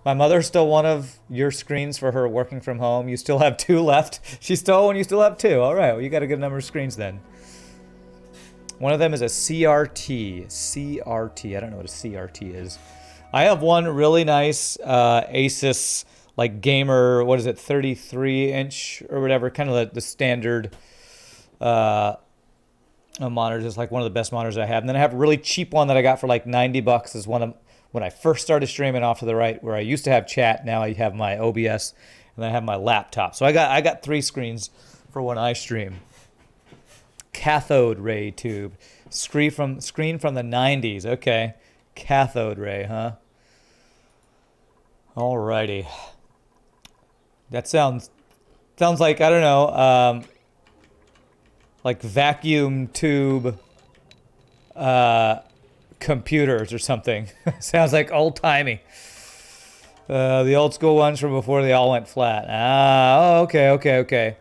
My mother stole one of your screens for her working from home. You still have two left. She stole one, you still have two. All right, well, you got a good number of screens then. One of them is a CRT. CRT. I don't know what a CRT is. I have one really nice Asus like gamer, what is it, 33 inch or whatever, kind of the standard monitors. It's like one of the best monitors I have. And then I have a really cheap one that I got for like 90 bucks. Is one of when I first started streaming off to the right, where I used to have chat. Now I have my OBS, and then I have my laptop. So I got three screens for when I stream. Cathode ray tube, screen from the 90s. Okay, cathode ray, huh? Alrighty. That sounds like, I don't know, like vacuum tube computers or something. Sounds like old-timey. The old school ones from before they all went flat. Ah, oh, okay.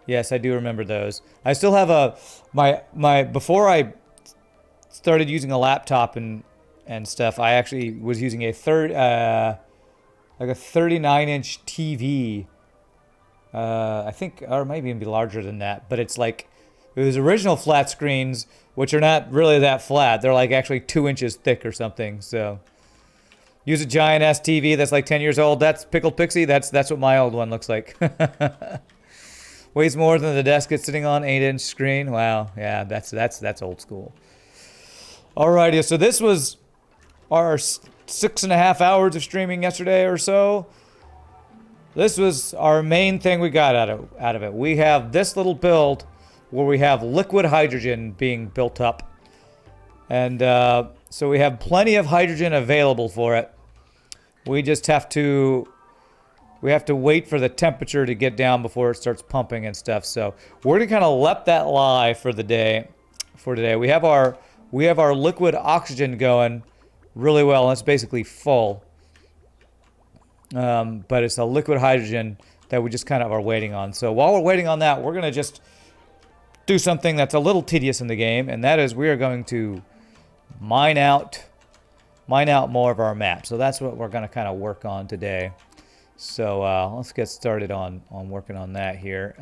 Yes, I do remember those. I still have my before I started using a laptop and stuff, I actually was using a 39-inch TV. I think, or maybe even be larger than that, but it was original flat screens, which are not really that flat. They're like actually 2 inches thick or something. So use a giant ass TV that's like 10 years old. That's Pickled Pixie. That's what my old one looks like. Weighs more than the desk it's sitting on. 8-inch screen. Wow. Yeah, that's old school. Alrighty, so this was our 6.5 hours of streaming yesterday or so. This was our main thing we got out of it. We have this little build where we have liquid hydrogen being built up. And so we have plenty of hydrogen available for it. We just have to wait for the temperature to get down before it starts pumping and stuff. So we're gonna kind of let that lie for the day. For today, we have our liquid oxygen going really well. It's basically full, but it's a liquid hydrogen that we just kind of are waiting on. So while we're waiting on that, we're gonna just do something that's a little tedious in the game, and that is we are going to mine out more of our map. So that's what we're gonna kind of work on today. So let's get started on working on that here.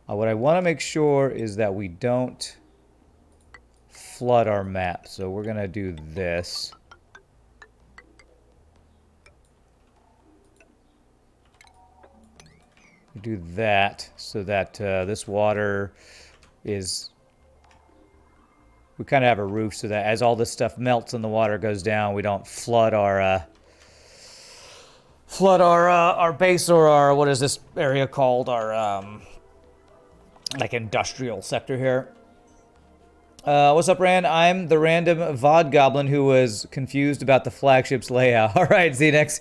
What I want to make sure is that we don't flood our map. So we're going to do this. We do that so that this water is... We kind of have a roof so that as all this stuff melts and the water goes down, we don't flood our base, or our, what is this area called, our like industrial sector here. What's up, Rand? I'm the random VOD goblin who was confused about the flagship's layout. All right, Xenex,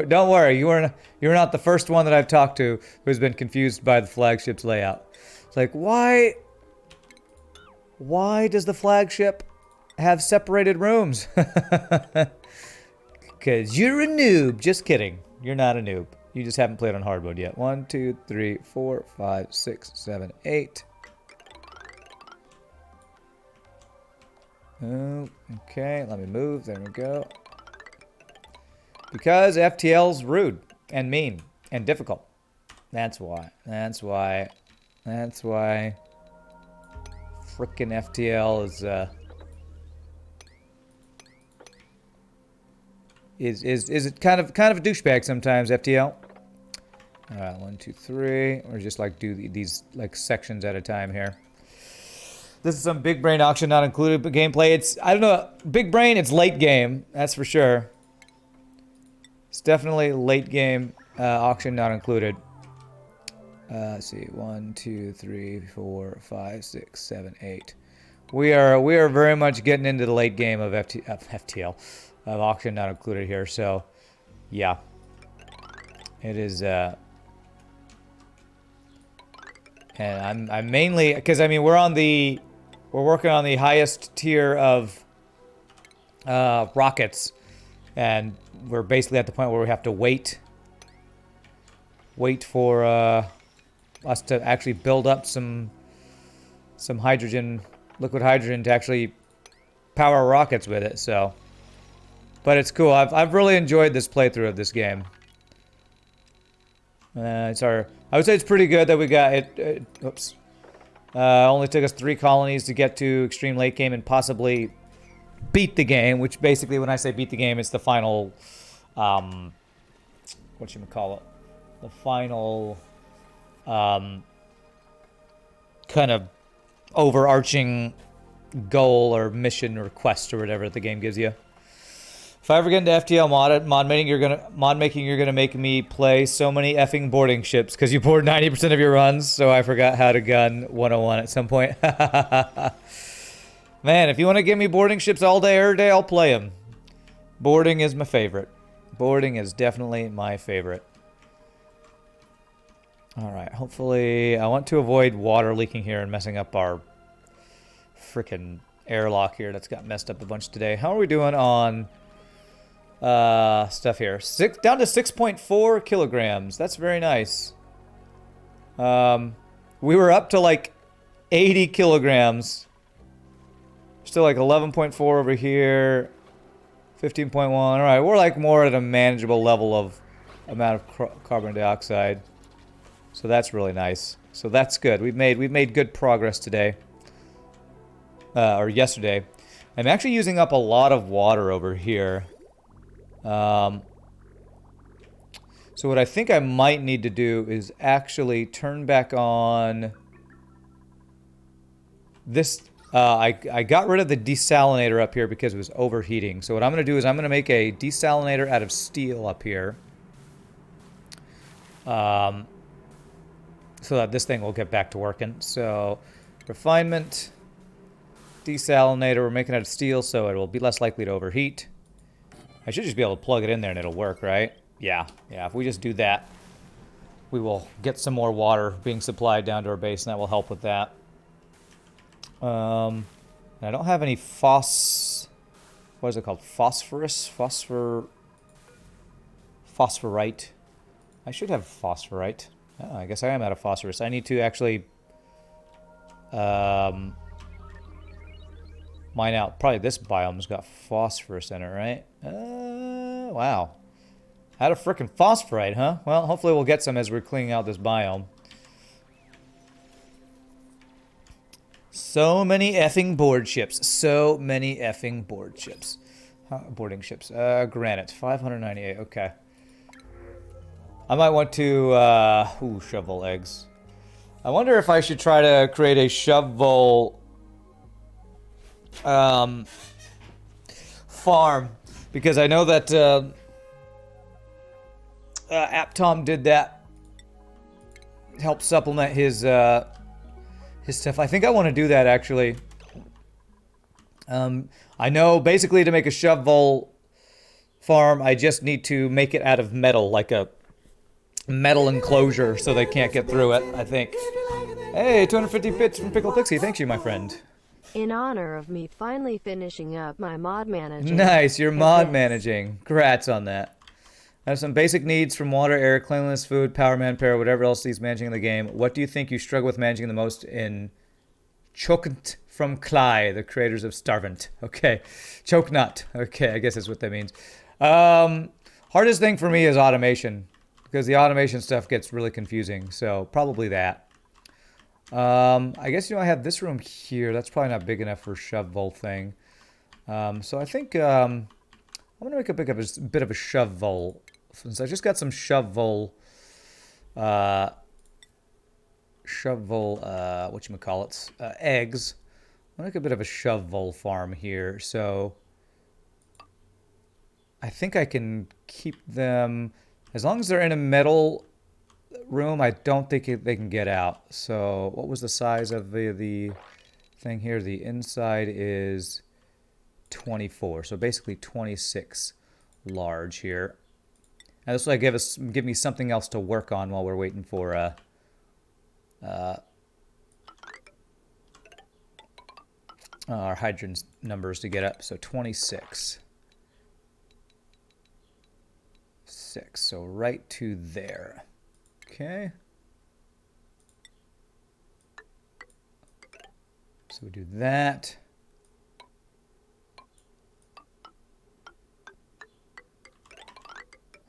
don't worry, you're not the first one that I've talked to who's been confused by the flagship's layout. It's like, why does the flagship have separated rooms? Because you're a noob. Just kidding. You're not a noob. You just haven't played on hard mode yet. 1, 2, 3, 4, 5, 6, 7, 8. Oh, okay, let me move. There we go. Because FTL's rude and mean and difficult. That's why. Frickin' FTL is it kind of a douchebag sometimes, FTL. All right, 1, 2, 3. Or just like do these like sections at a time here. This is some big brain auction not included but gameplay. It's, I don't know, big brain. It's late game, that's for sure. It's definitely late game auction not included. Let's see, 1, 2, 3, 4, 5, 6, 7, 8. We are very much getting into the late game of FTL. Of auction not included here, so yeah, it is. And I'm mainly because I mean we're working on the highest tier of rockets, and we're basically at the point where we have to wait for us to actually build up some hydrogen, liquid hydrogen, to actually power rockets with it. So. But it's cool. I've really enjoyed this playthrough of this game. I would say it's pretty good that we got it. Oops. Only took us 3 colonies to get to extreme late game and possibly beat the game. Which basically, when I say beat the game, it's the final, whatchamacallit, the final, kind of overarching goal or mission or quest or whatever the game gives you. If I ever get into FTL mod making, you're gonna make me play so many effing boarding ships because you board 90% of your runs. So I forgot how to gun 101 at some point. Man, if you want to give me boarding ships all day, every day, I'll play them. Boarding is my favorite. Boarding is definitely my favorite. All right, hopefully, I want to avoid water leaking here and messing up our freaking airlock here that's got messed up a bunch today. How are we doing on stuff here? Down to 6.4 kilograms. That's very nice. We were up to like 80 kilograms. Still like 11.4 over here. 15.1. All right, we're like more at a manageable level of amount of carbon dioxide. So that's really nice. So that's good. We've made good progress today. Or yesterday. I'm actually using up a lot of water over here. So what I think I might need to do is actually turn back on this. I got rid of the desalinator up here because it was overheating. So what I'm going to do is I'm going to make a desalinator out of steel up here. So that this thing will get back to working. So refinement, desalinator, we're making it out of steel so it will be less likely to overheat. I should just be able to plug it in there and it'll work, right? Yeah, if we just do that, we will get some more water being supplied down to our base, and that will help with that. I don't have any what is it called? Phosphorite. I should have phosphorite. Oh, I guess I am out of phosphorus. I need to actually mine out. Probably this biome's got phosphorus in it, right? Wow. Out of frickin' phosphorite, huh? Well, hopefully we'll get some as we're cleaning out this biome. So many effing board ships. So many effing board ships. Boarding ships. Granite. 598. Okay. I might want to, shovel eggs. I wonder if I should try to create a shovel farm, because I know that Aptom did that, help supplement his stuff. I think I want to do that actually. I know basically to make a shovel farm, I just need to make it out of metal, like a metal enclosure, so they can't get through it. I think. Hey, 250 bits from Pickle Pixie. Thank you, my friend. In honor of me finally finishing up my mod managing. Nice, you're mod managing. Congrats on that. I have some basic needs from water, air, cleanliness, food, power, manpower, whatever else needs managing in the game. What do you think you struggle with managing the most in Choknut from Klei, the creators of Starvant? Okay, Choknut. Okay, I guess that's what that means. Hardest thing for me is automation, because the automation stuff gets really confusing. So probably that. I guess, I have this room here. That's probably not big enough for a shovel thing. So I think I'm going to make a bit of a shovel. Since I just got some whatchamacallits, eggs. I'm going to make a bit of a shovel farm here. So I think I can keep them, as long as they're in a metal room, I don't think they can get out. So what was the size of the thing here? The inside is 24, so basically 26 large here. And this will give me something else to work on while we're waiting for our hydrogen numbers to get up. So 26. 6, so right to there. Okay. So we do that.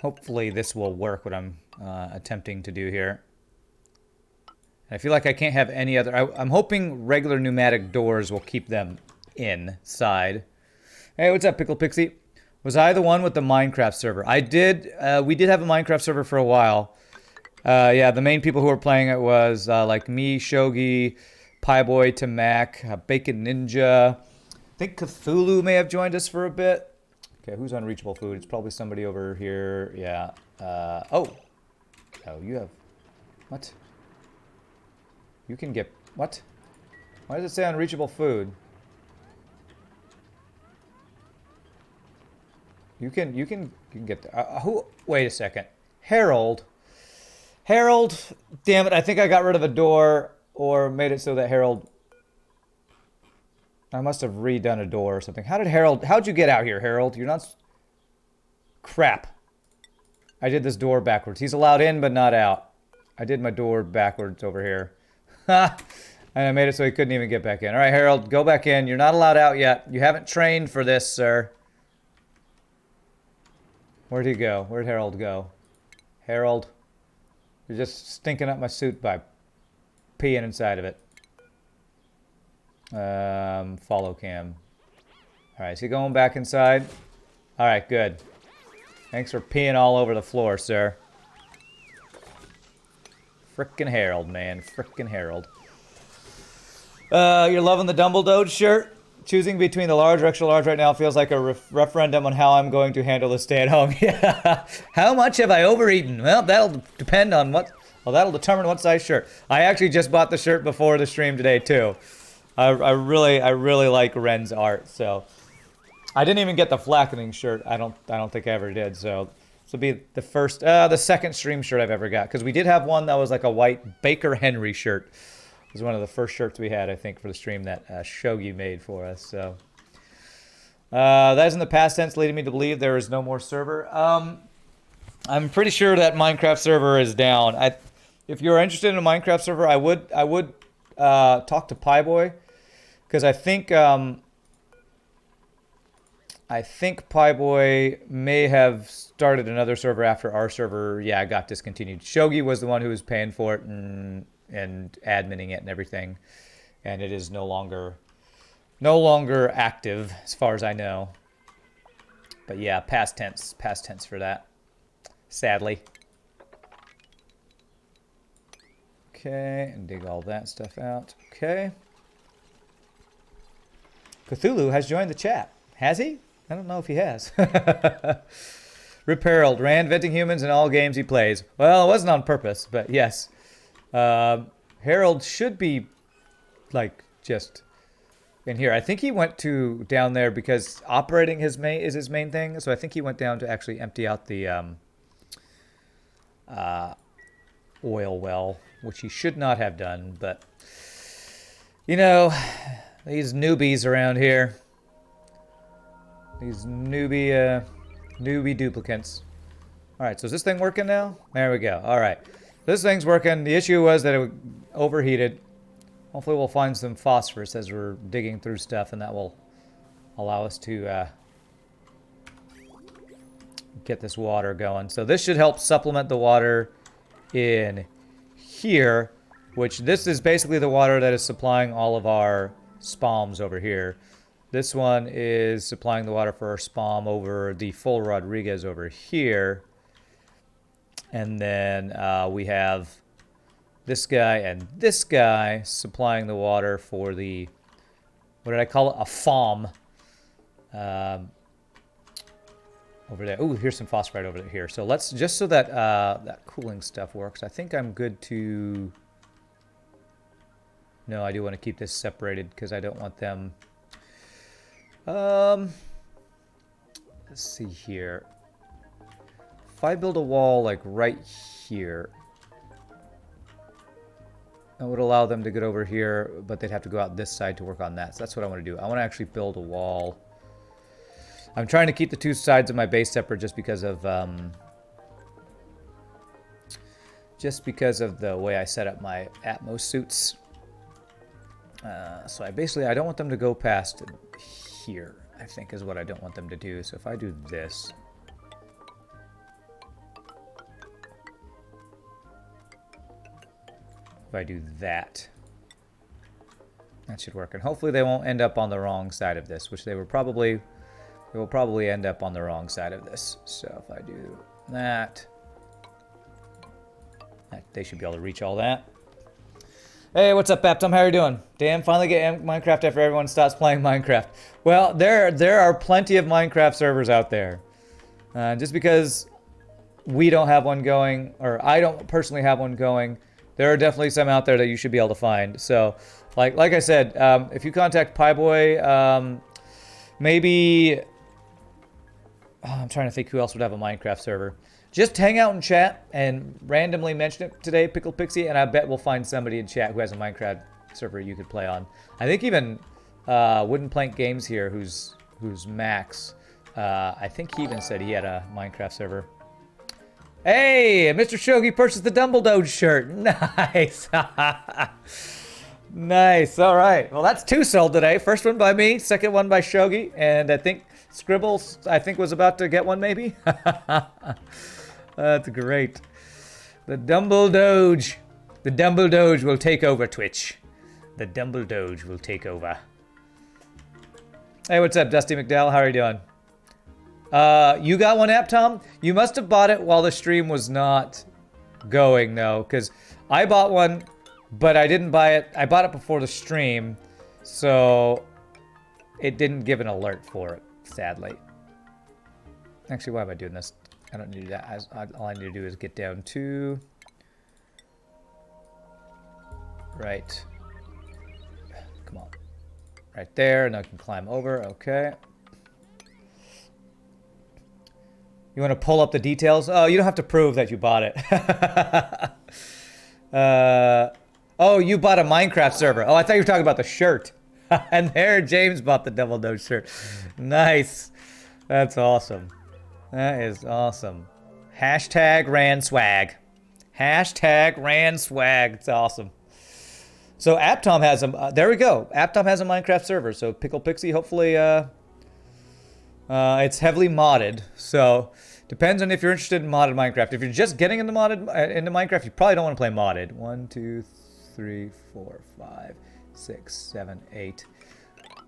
Hopefully this will work, what I'm attempting to do here. I feel like I can't have any other... I'm hoping regular pneumatic doors will keep them inside. Hey, what's up, Pickle Pixie? Was I the one with the Minecraft server? I did. We did have a Minecraft server for a while. Yeah, the main people who were playing it was like me, Shogi, Pieboy, Tamak, Bacon Ninja. I think Cthulhu may have joined us for a bit. Okay, who's unreachable food? It's probably somebody over here. Yeah. Oh, you have... What? You can get... What? Why does it say unreachable food? You can get... who... Wait a second. Harold. Harold. Damn it, I think I got rid of a door or made it so that Harold... I must have redone a door or something. How'd you get out here, Harold? You're not... Crap. I did this door backwards. He's allowed in, but not out. I did my door backwards over here. Ha! And I made it so he couldn't even get back in. All right, Harold, go back in. You're not allowed out yet. You haven't trained for this, sir. Where'd he go? Where'd Harold go? Harold, you're just stinking up my suit by peeing inside of it. Follow cam. All right, is he going back inside? All right, good. Thanks for peeing all over the floor, sir. Frickin' Harold, man. Frickin' Harold. You're loving the Dumbledore shirt? Choosing between the large or extra large right now feels like a referendum on how I'm going to handle the stay at home. Yeah. How much have I overeaten? Well, that'll depend on what... Well, that'll determine what size shirt. I actually just bought the shirt before the stream today, too. I really like Ren's art, so... I didn't even get the Flackening shirt. I don't think I ever did, so... This will be the first, the second stream shirt I've ever got. Because we did have one that was like a white Baker Henry shirt. It was one of the first shirts we had, I think, for the stream that Shogi made for us. So that is in the past tense, leading me to believe there is no more server. I'm pretty sure that Minecraft server is down. If you're interested in a Minecraft server, I would talk to Pieboy. Because I think Pieboy may have started another server after our server, got discontinued. Shogi was the one who was paying for it and adminning it and everything. And it is no longer active, as far as I know. But yeah, past tense for that. Sadly. Okay, and dig all that stuff out. Okay. Cthulhu has joined the chat. Has he? I don't know if he has. Rip Harold, Rand venting humans in all games he plays. Well, it wasn't on purpose, but yes. Harold should be, like, just in here. I think he went to down there because operating is his main thing. So I think he went down to actually empty out the oil well, which he should not have done. But, you know, these newbies around here. These newbie duplicants. All right, so is this thing working now? There we go. All right, this thing's working. The issue was that it overheated. Hopefully we'll find some phosphorus as we're digging through stuff, and that will allow us to get this water going. So this should help supplement the water in here, which this is basically the water that is supplying all of our spalms over here. This one is supplying the water for our spalm over the Full Rodriguez over here. And then we have this guy and this guy supplying the water for the, what did I call it? A FOM. Over there. Ooh, here's some phosphite over here. So let's, just so that that cooling stuff works, I think I'm good to... No, I do want to keep this separated because I don't want them... let's see here. If I build a wall like right here, that would allow them to get over here, but they'd have to go out this side to work on that. So that's what I want to do. I want to actually build a wall. I'm trying to keep the two sides of my base separate just because of the way I set up my Atmos suits. So I don't want them to go past here, I think is what I don't want them to do. So if I do this, I do that. That should work. And hopefully they won't end up on the wrong side of this, which they will probably end up on the wrong side of this. So if I do that, they should be able to reach all that. Hey, what's up, Aptom? How are you doing? Damn, finally get Minecraft after everyone stops playing Minecraft. Well, there are plenty of Minecraft servers out there. Just because we don't have one going, or I don't personally have one going, there are definitely some out there that you should be able to find. So, like I said, if you contact Pieboy, maybe... I'm trying to think who else would have a Minecraft server. Just hang out in chat and randomly mention it today, Pickle Pixie, and I bet we'll find somebody in chat who has a Minecraft server you could play on. I think even Wooden Plank Games here, who's Max, I think he even said he had a Minecraft server. Hey, Mr. Shogi purchased the Dumbledore shirt. Nice. Nice. All right. Well, that's 2 sold today. First one by me, second one by Shogi, and I think Scribbles, was about to get one maybe. That's great. The Dumbledore. The Dumbledore will take over Twitch. The Dumbledore will take over. Hey, what's up, Dusty McDowell? How are you doing? You got one app, Tom? You must have bought it while the stream was not going, though, because I bought one, but I didn't buy it. I bought it before the stream, so it didn't give an alert for it, sadly. Actually, why am I doing this? I don't need to do that. All I need to do is get down to... Right. Come on. Right there, and I can climb over. Okay. You want to pull up the details? Oh, you don't have to prove that you bought it. Oh, you bought a Minecraft server. Oh, I thought you were talking about the shirt. And there, James bought the Dumbledore shirt. Nice. That's awesome. That is awesome. Hashtag ran swag. Hashtag ran swag. It's awesome. So Aptom has a... there we go. Aptom has a Minecraft server. So Pickle Pixie, hopefully... it's heavily modded. So depends on if you're interested in modded Minecraft. If you're just getting into Minecraft, you probably don't want to play modded. 1, 2, 3, 4, 5, 6, 7, 8.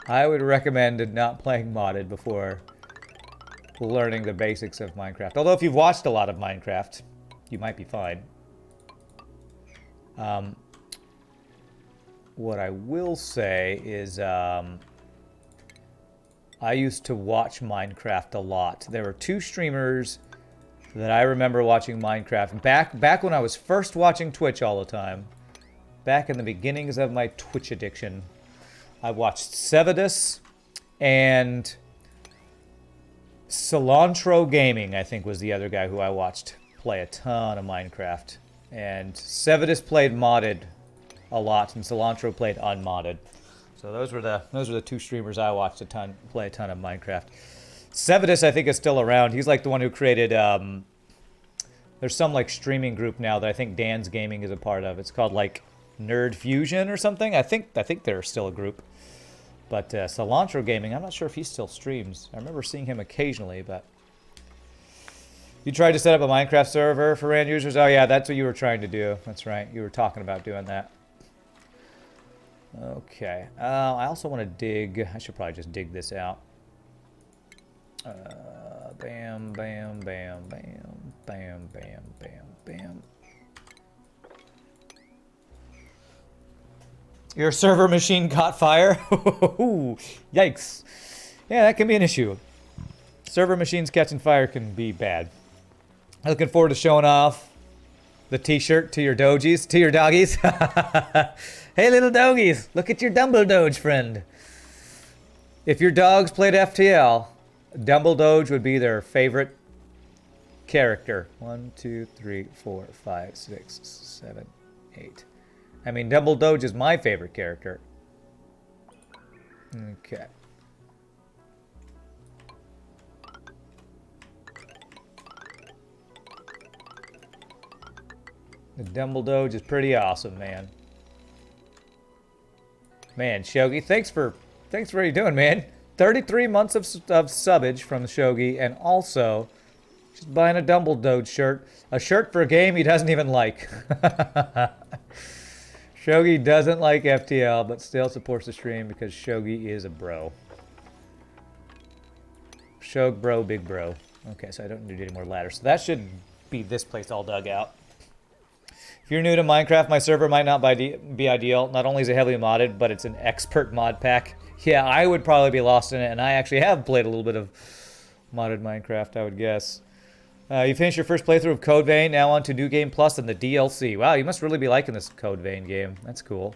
I would recommend not playing modded before learning the basics of Minecraft. Although if you've watched a lot of Minecraft, you might be fine. What I will say is I used to watch Minecraft a lot. There were 2 streamers that I remember watching Minecraft back when I was first watching Twitch all the time. Back in the beginnings of my Twitch addiction. I watched Sevidus and Cilantro Gaming, I think, was the other guy who I watched play a ton of Minecraft. And Sevidus played modded a lot, and Cilantro played unmodded. So those were the 2 streamers I watched play a ton of Minecraft. Sevidus, I think, is still around. He's like the one who created. There's some like streaming group now that I think Dan's Gaming is a part of. It's called like Nerd Fusion or something. I think they're still a group. But Cilantro Gaming, I'm not sure if he still streams. I remember seeing him occasionally, but... You tried to set up a Minecraft server for RAN users? Oh yeah, that's what you were trying to do. That's right, you were talking about doing that. Okay, I also want to dig... I should probably just dig this out. Bam, bam, bam, bam, bam, bam, bam, bam. Your server machine caught fire? Yikes. Yeah, that can be an issue. Server machines catching fire can be bad. Looking forward to showing off the t-shirt to your dogies, to your doggies. Hey, little doggies, look at your Dumbledore friend. If your dogs played FTL, Dumbledore would be their favorite character. 1, 2, 3, 4, 5, 6, 7, 8. I mean, Dumbledore is my favorite character. Okay. The Dumbledore is pretty awesome, man. Man, Shogi, thanks for what you're doing, man. 33 months of subbage from Shogi, and also just buying a Dumbledore shirt. A shirt for a game he doesn't even like. Shogi doesn't like FTL, but still supports the stream because Shogi is a bro. Shog bro, big bro. Okay, so I don't need any more ladders. So that should be this place all dug out. If you're new to Minecraft, my server might not be ideal. Not only is it heavily modded, but it's an expert mod pack. Yeah, I would probably be lost in it, and I actually have played a little bit of modded Minecraft, I would guess. You finished your first playthrough of Code Vein, now on to New Game Plus and the DLC. Wow, you must really be liking this Code Vein game. That's cool.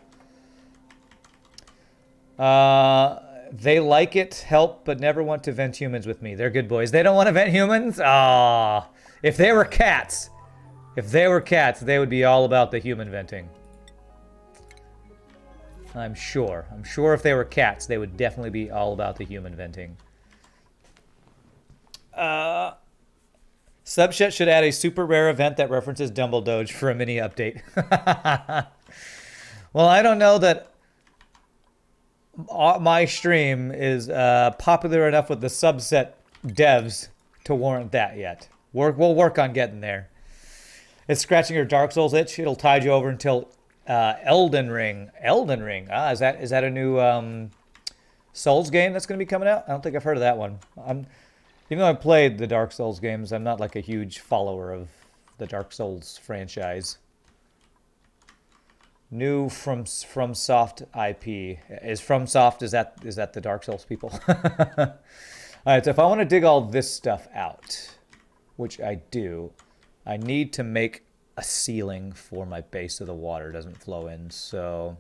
They like it, help, but never want to vent humans with me. They're good boys. They don't want to vent humans? Ah, if they were cats, they would be all about the human venting. I'm sure. I'm sure if they were cats, they would definitely be all about the human venting. Subchat should add a super rare event that references Dumbledore for a mini update. Well, I don't know that my stream is popular enough with the subset devs to warrant that yet. We'll work on getting there. It's scratching your Dark Souls itch. It'll tide you over until Elden Ring. Elden Ring. Ah, is that a new Souls game that's going to be coming out? I don't think I've heard of that one. Even though I've played the Dark Souls games, I'm not like a huge follower of the Dark Souls franchise. New from Soft IP. Is FromSoft, is that the Dark Souls people? Alright, so if I want to dig all this stuff out, which I do, I need to make a ceiling for my base so the water doesn't flow in. So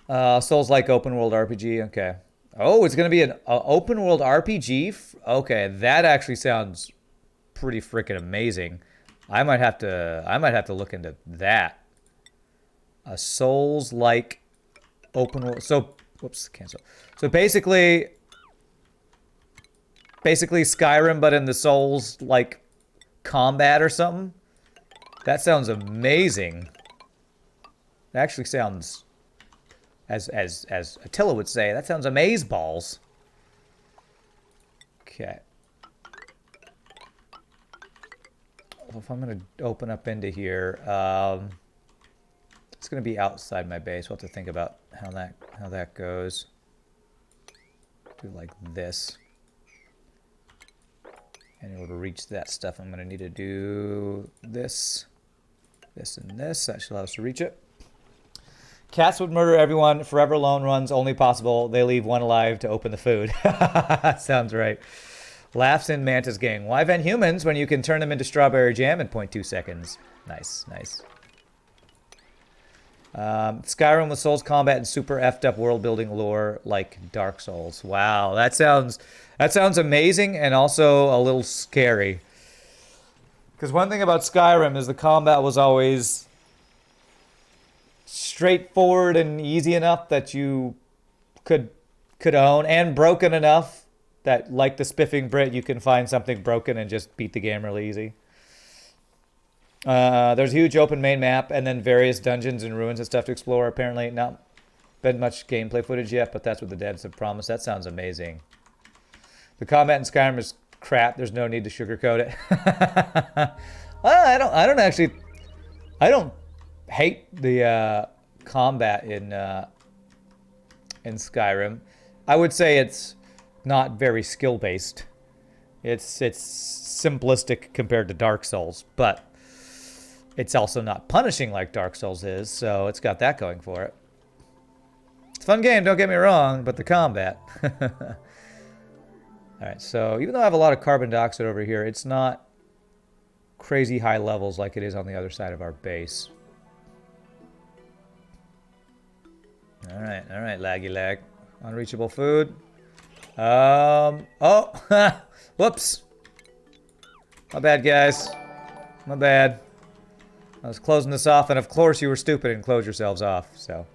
Souls-like open world RPG, okay. Oh, it's gonna be an open world RPG? Okay, that actually sounds pretty freaking amazing. I might have to look into that. A Souls-like open world. So, whoops, cancel. So basically Skyrim, but in the Souls-like combat or something. That sounds amazing. It actually sounds, as Attila would say, that sounds amazeballs. Okay. If I'm gonna open up into here, it's gonna be outside my base. We'll have to think about how that goes. Do like this. And in order to reach that stuff, I'm going to need to do this, this, and this. That should allow us to reach it. Cats would murder everyone. Forever alone runs only possible. They leave one alive to open the food. Sounds right. Laughs in Mantis Gang. Why vent humans when you can turn them into strawberry jam in 0.2 seconds? Nice, nice. Skyrim with Souls combat and super effed up world building lore like Dark Souls. Wow, that sounds amazing and also a little scary. Because one thing about Skyrim is the combat was always straightforward and easy enough that you could own, and broken enough that, like the Spiffing Brit, you can find something broken and just beat the game really easy. There's a huge open main map and then various dungeons and ruins and stuff to explore. Apparently not been much gameplay footage yet, but that's what the devs have promised. That sounds amazing. The combat in Skyrim is crap. There's no need to sugarcoat it. Well, I don't hate the combat in Skyrim. I would say it's not very skill based. It's simplistic compared to Dark Souls, but it's also not punishing like Dark Souls is, so it's got that going for it. It's a fun game, don't get me wrong, but the combat. Alright, so even though I have a lot of carbon dioxide over here, it's not crazy high levels like it is on the other side of our base. Alright, laggy lag. Unreachable food. Oh, whoops. My bad, guys. My bad. I was closing this off, and of course you were stupid and closed yourselves off, so.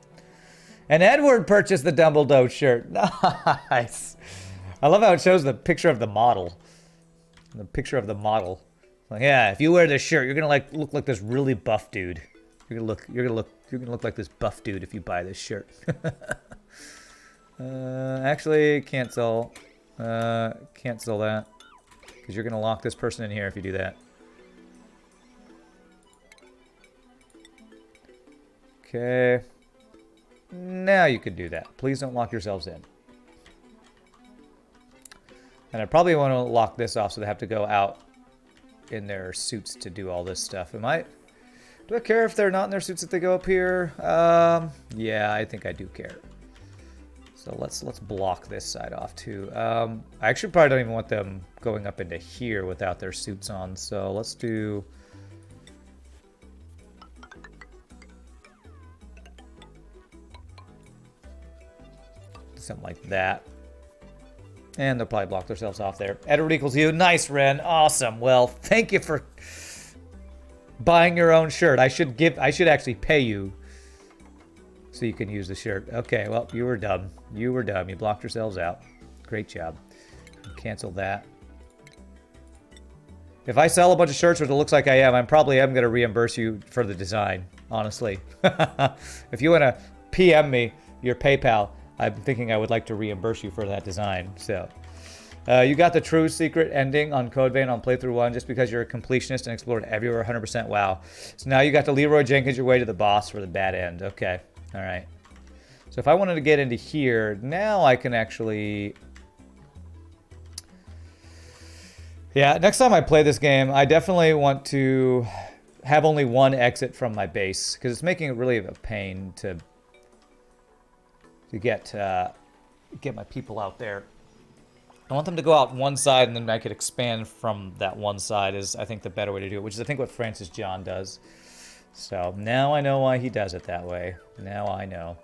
And Edward purchased the Dumbledore shirt. Nice. I love how it shows the picture of the model. The picture of the model. Like, yeah, if you wear this shirt, you're gonna look like this really buff dude. You're gonna look like this buff dude if you buy this shirt. Actually, cancel that, because you're gonna lock this person in here if you do that. Okay. Now you can do that. Please don't lock yourselves in. And I probably want to lock this off so they have to go out in their suits to do all this stuff. Do I care if they're not in their suits if they go up here? Yeah, I think I do care. So let's block this side off too. I actually probably don't even want them going up into here without their suits on. So let's do something like that. And they'll probably block themselves off there. Edward equals you. Nice, Ren. Awesome. Well, thank you for buying your own shirt. I should actually pay you so you can use the shirt. Okay, well, you were dumb. You were dumb. You blocked yourselves out. Great job. Cancel that. If I sell a bunch of shirts, which it looks like I am, I'm going to reimburse you for the design, honestly. If you want to PM me your PayPal, I'm thinking I would like to reimburse you for that design. So, you got the true secret ending on Code Vein on playthrough 1 just because you're a completionist and explored everywhere 100%. Wow. So now you got to Leroy Jenkins your way to the boss for the bad end. Okay. All right. So if I wanted to get into here, now I can actually... Yeah, next time I play this game, I definitely want to have only one exit from my base because it's making it really a pain to get my people out there. I want them to go out one side and then I could expand from that one side is, I think, the better way to do it, which is, I think, what Francis John does. So now I know why he does it that way. Now I know.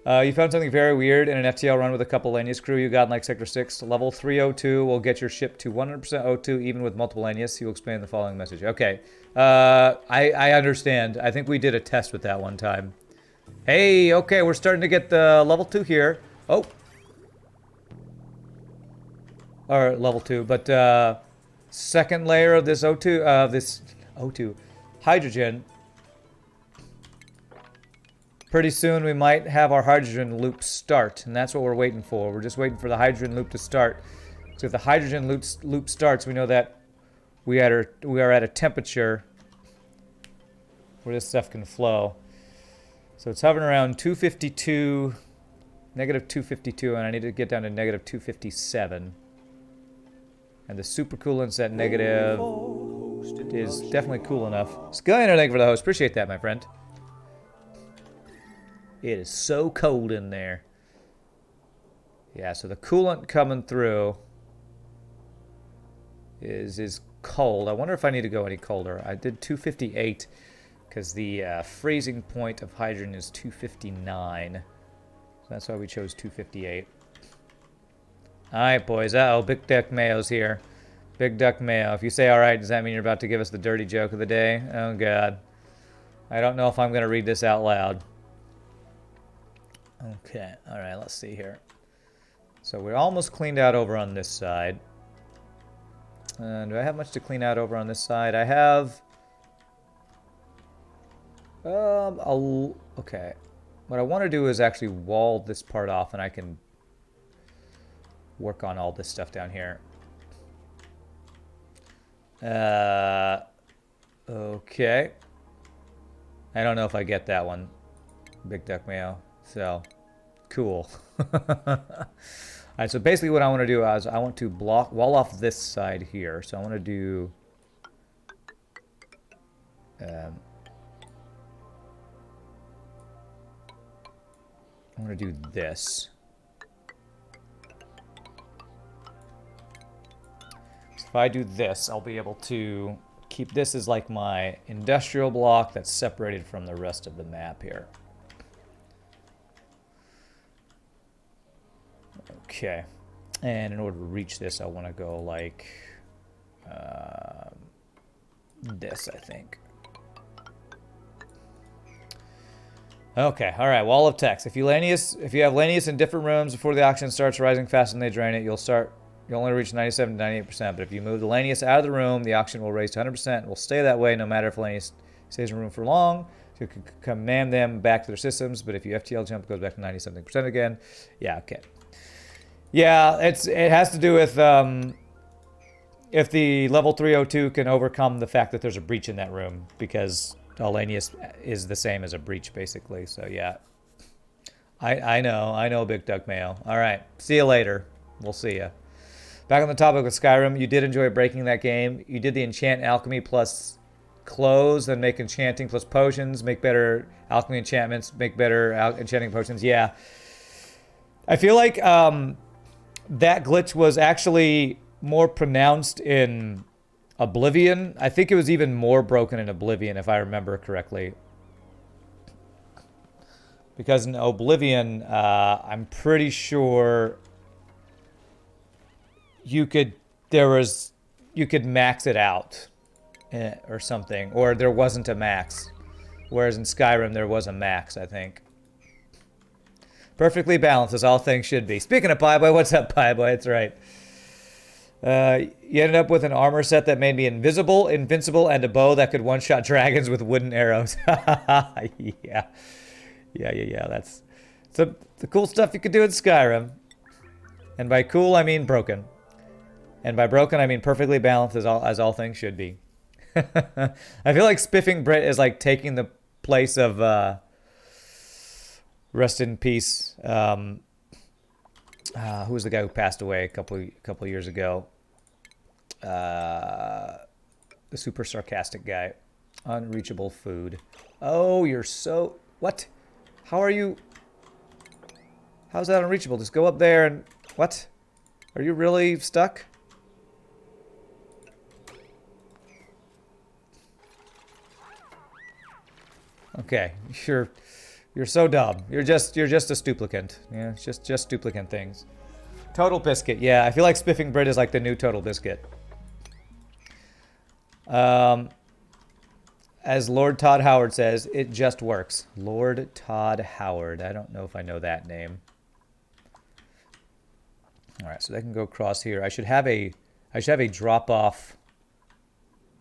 You found something very weird in an FTL run with a couple Lanius crew you got in like Sector 6. Level 302 will get your ship to 100% O2 even with multiple Lanius. He will explain the following message. Okay. I understand. I think we did a test with that one time. Hey, okay, we're starting to get the level 2 here. Oh. Or level 2, but second layer of this O2 hydrogen. Pretty soon we might have our hydrogen loop start, and that's what we're waiting for. We're just waiting for the hydrogen loop to start. So if the hydrogen loop starts, we know that we are at a temperature where this stuff can flow. So it's hovering around 252, negative 252, and I need to get down to negative 257. And the supercoolant's at negative is definitely cool enough. Skillionaire, thank you for the host. Appreciate that, my friend. It is so cold in there. Yeah, so the coolant coming through is cold. I wonder if I need to go any colder. I did 258 because the freezing point of hydrogen is 259. So that's why we chose 258. Alright, boys. Uh-oh, Big Duck Mayo's here. Big Duck Mayo. If you say alright, does that mean you're about to give us the dirty joke of the day? Oh, God. I don't know if I'm going to read this out loud. Okay, alright, let's see here. So we're almost cleaned out over on this side. Do I have much to clean out over on this side? I have... okay. What I want to do is actually wall this part off and I can work on all this stuff down here. Okay. I don't know if I get that one, Big Duck Mayo. So, cool. Alright, so basically what I want to do is I want to wall off this side here. So I want to do... I'm going to do this. So if I do this, I'll be able to keep this as like my industrial block that's separated from the rest of the map here. Okay. And in order to reach this, I want to go like this, I think. Okay, all right. Wall of text. If you have Lanius in different rooms before the oxygen starts rising fast and they drain it, you'll only reach 97 to 98%. But if you move the Lanius out of the room, the oxygen will raise to 100%. It will stay that way no matter if Lanius stays in the room for long. So you can command them back to their systems. But if you FTL jump, it goes back to 90-something% again. Yeah, okay. Yeah, it has to do with if the level 302 can overcome the fact that there's a breach in that room, because Dallanius is the same as a breach, basically. So yeah, I know, Big Duck Mayo. All right, see you later. We'll see ya. Back on the topic of Skyrim, you did enjoy breaking that game. You did the enchant alchemy plus clothes, then make enchanting plus potions, make better alchemy enchantments, make better enchanting potions. Yeah, I feel like that glitch was actually more pronounced in Oblivion. I think it was even more broken in Oblivion, if I remember correctly. Because in Oblivion, I'm pretty sure you could max it out or something, or there wasn't a max. Whereas in Skyrim, there was a max, I think. Perfectly balanced, as all things should be. Speaking of Pieboy, what's up, Pieboy? That's right. You ended up with an armor set that made me invisible, invincible, and a bow that could one-shot dragons with wooden arrows. Yeah. That's the cool stuff you could do in Skyrim. And by cool, I mean broken. And by broken, I mean perfectly balanced, as all things should be. I feel like Spiffing Brit is like taking the place of rest in peace. Who was the guy who passed away a couple years ago? The super sarcastic guy. Unreachable food. Oh, you're so... What? How are you... How's that unreachable? Just go up there and... What? Are you really stuck? Okay, you're so dumb. You're just a stuplicant. Yeah, it's just duplicant things. Total Biscuit. Yeah, I feel like Spiffing Brit is like the new Total Biscuit. As Lord Todd Howard says, it just works. Lord Todd Howard. I don't know if I know that name. All right, so they can go across here. I should have a drop off.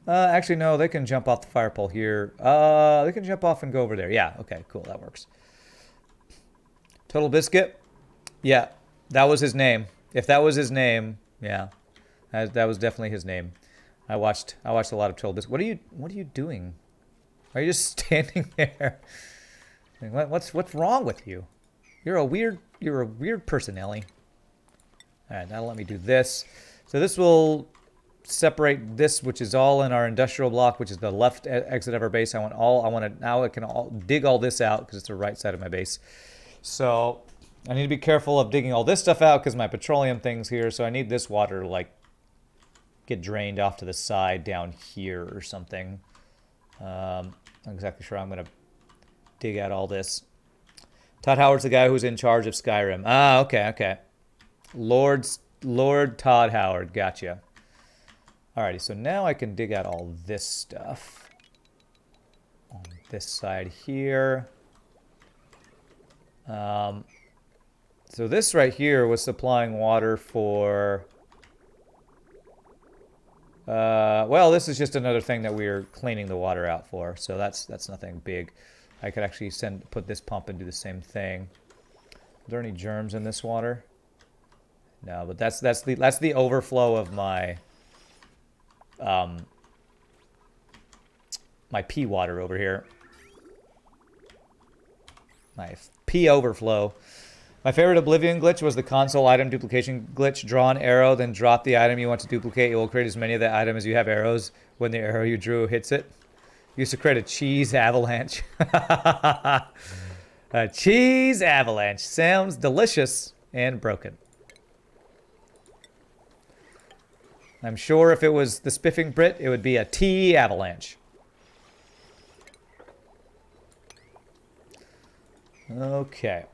Actually, no, they can jump off the fire pole here. They can jump off and go over there. Yeah, okay, cool, that works. Total Biscuit? Yeah, that was his name. If that was his name, yeah, that was definitely his name. I watched a lot of Total Biscuit. What are you doing? Are you just standing there? What's wrong with you? You're a weird person, Ellie. All right, now let me do this. So this will separate this, which is all in our industrial block, which is the left exit of our base. Now I can dig all this out because it's the right side of my base. So I need to be careful of digging all this stuff out because my petroleum thing's here. So I need this water to like get drained off to the side down here or something. I'm not exactly sure. I'm gonna dig out all this. Todd Howard's the guy who's in charge of Skyrim. Ah, okay. Lord Todd Howard, gotcha. Alrighty, so now I can dig out all this stuff on this side here. So this right here was supplying water for... well, this is just another thing that we're cleaning the water out for, so that's nothing big. I could actually put this pump and do the same thing. Are there any germs in this water? No, but that's the overflow of my my pee water over here. My pee overflow. My favorite Oblivion glitch was the console item duplication glitch. Draw an arrow, then drop the item you want to duplicate. It will create as many of the item as you have arrows when the arrow you drew hits it. Used to create a cheese avalanche. A cheese avalanche. Sounds delicious and broken. I'm sure if it was the Spiffing Brit, it would be a tea avalanche. Okay.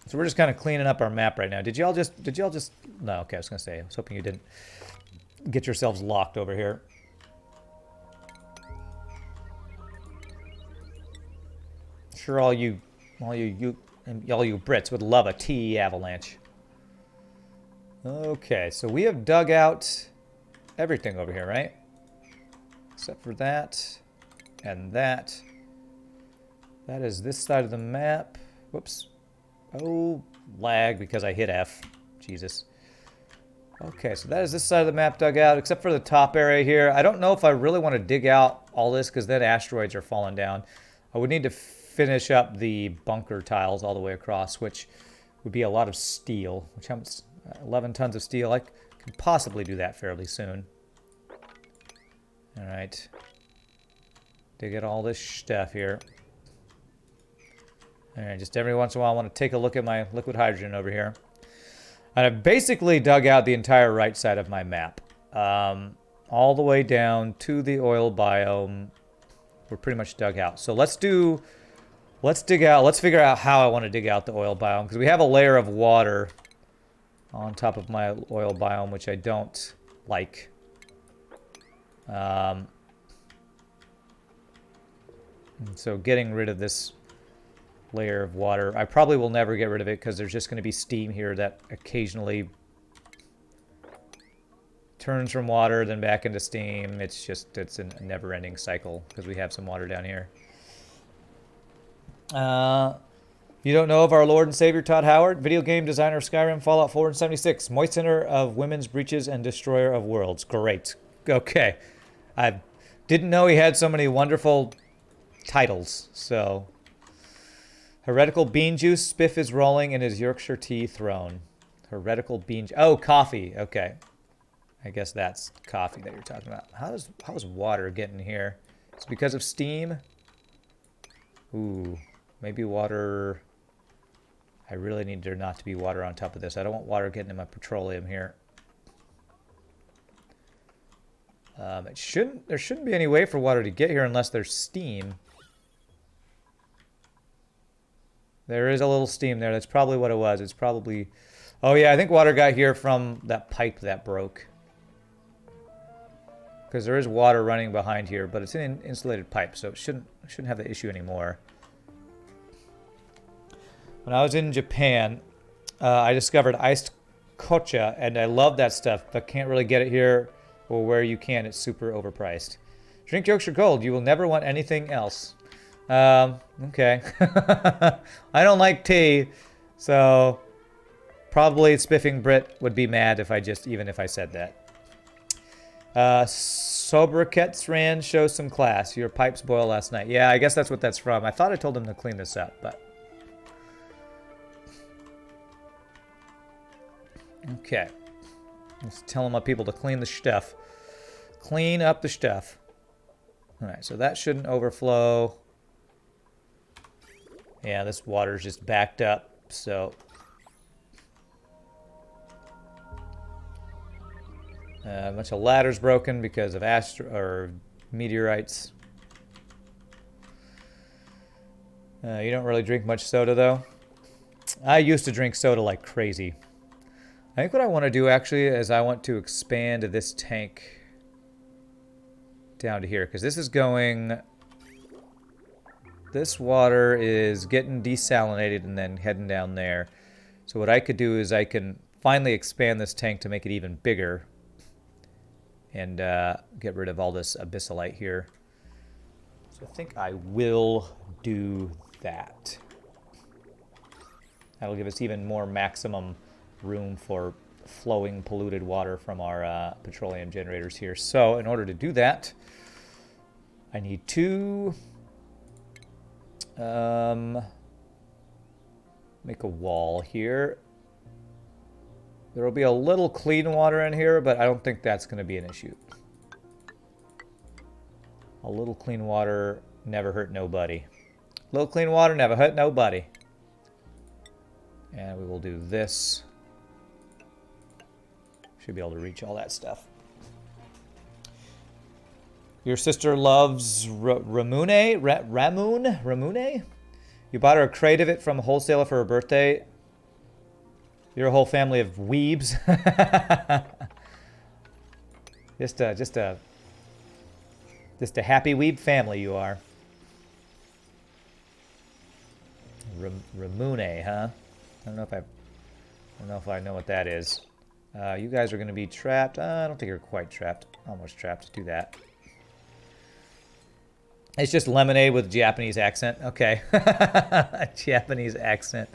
So we're just kind of cleaning up our map right now. Did y'all just... No, okay, I was going to say. I was hoping you didn't get yourselves locked over here. Sure all you Brits would love a tea avalanche. Okay, so we have dug out everything over here, right? Except for that and that. That is this side of the map. Whoops. Oh, lag because I hit F. Jesus. Okay, so that is this side of the map dug out, except for the top area here. I don't know if I really want to dig out all this because then asteroids are falling down. I would need to finish up the bunker tiles all the way across, which would be a lot of steel. Which comes 11 tons of steel. I could possibly do that fairly soon. All right. Dig at all this stuff here. All right, just every once in a while I want to take a look at my liquid hydrogen over here. And I've basically dug out the entire right side of my map. All the way down to the oil biome. We're pretty much dug out. So let's figure out how I want to dig out the oil biome. Because we have a layer of water on top of my oil biome, which I don't like. And so getting rid of this layer of water. I probably will never get rid of it because there's just going to be steam here that occasionally turns from water then back into steam. It's a never-ending cycle because we have some water down here. You don't know of our Lord and Savior Todd Howard, video game designer of Skyrim, Fallout 4, and 76, moistener of women's breeches and destroyer of worlds. Great. Okay. I didn't know he had so many wonderful titles, so... Heretical bean juice. Spiff is rolling in his Yorkshire tea throne. Heretical bean... Oh, coffee. Okay. I guess that's coffee that you're talking about. How's water getting here? It's because of steam? Ooh. Maybe water... I really need there not to be water on top of this. I don't want water getting in my petroleum here. There shouldn't be any way for water to get here unless there's steam. There is a little steam there. That's probably what it was. It's probably... Oh, yeah, I think water got here from that pipe that broke. Because there is water running behind here, but it's an insulated pipe, so it shouldn't have the issue anymore. When I was in Japan, I discovered iced kocha, and I love that stuff, but can't really get it here, or where you can, it's super overpriced. Drink Yorkshire Cold. You will never want anything else. Okay. I don't like tea, so probably Spiffing Brit would be mad if even if I said that. Sobriquets ran shows some class. Your pipes boiled last night. Yeah, I guess that's what that's from. I thought I told him to clean this up, but... Okay. Just telling my people to clean the stuff. Clean up the stuff. Alright, so that shouldn't overflow. Yeah, this water's just backed up, so... a bunch of ladders broken because of meteorites. You don't really drink much soda, though. I used to drink soda like crazy. I think what I want to do, actually, is I want to expand this tank down to here, because this is going... This water is getting desalinated and then heading down there. So what I could do is I can finally expand this tank to make it even bigger. And get rid of all this abyssalite here. So I think I will do that. That'll give us even more maximum room for flowing polluted water from our petroleum generators here. So in order to do that, I need to make a wall here. There will be a little clean water in here, but I don't think that's going to be an issue. A little clean water never hurt nobody. A little clean water never hurt nobody. And we will do this. Should be able to reach all that stuff. Your sister loves Ramune? Ramune? You bought her a crate of it from a wholesaler for her birthday. You're a whole family of weebs. just a happy weeb family you are. Ramune, huh? I don't know if I know what that is. You guys are going to be trapped. I don't think you're quite trapped. Almost trapped. Do that. It's just lemonade with Japanese accent. Okay. Japanese accent.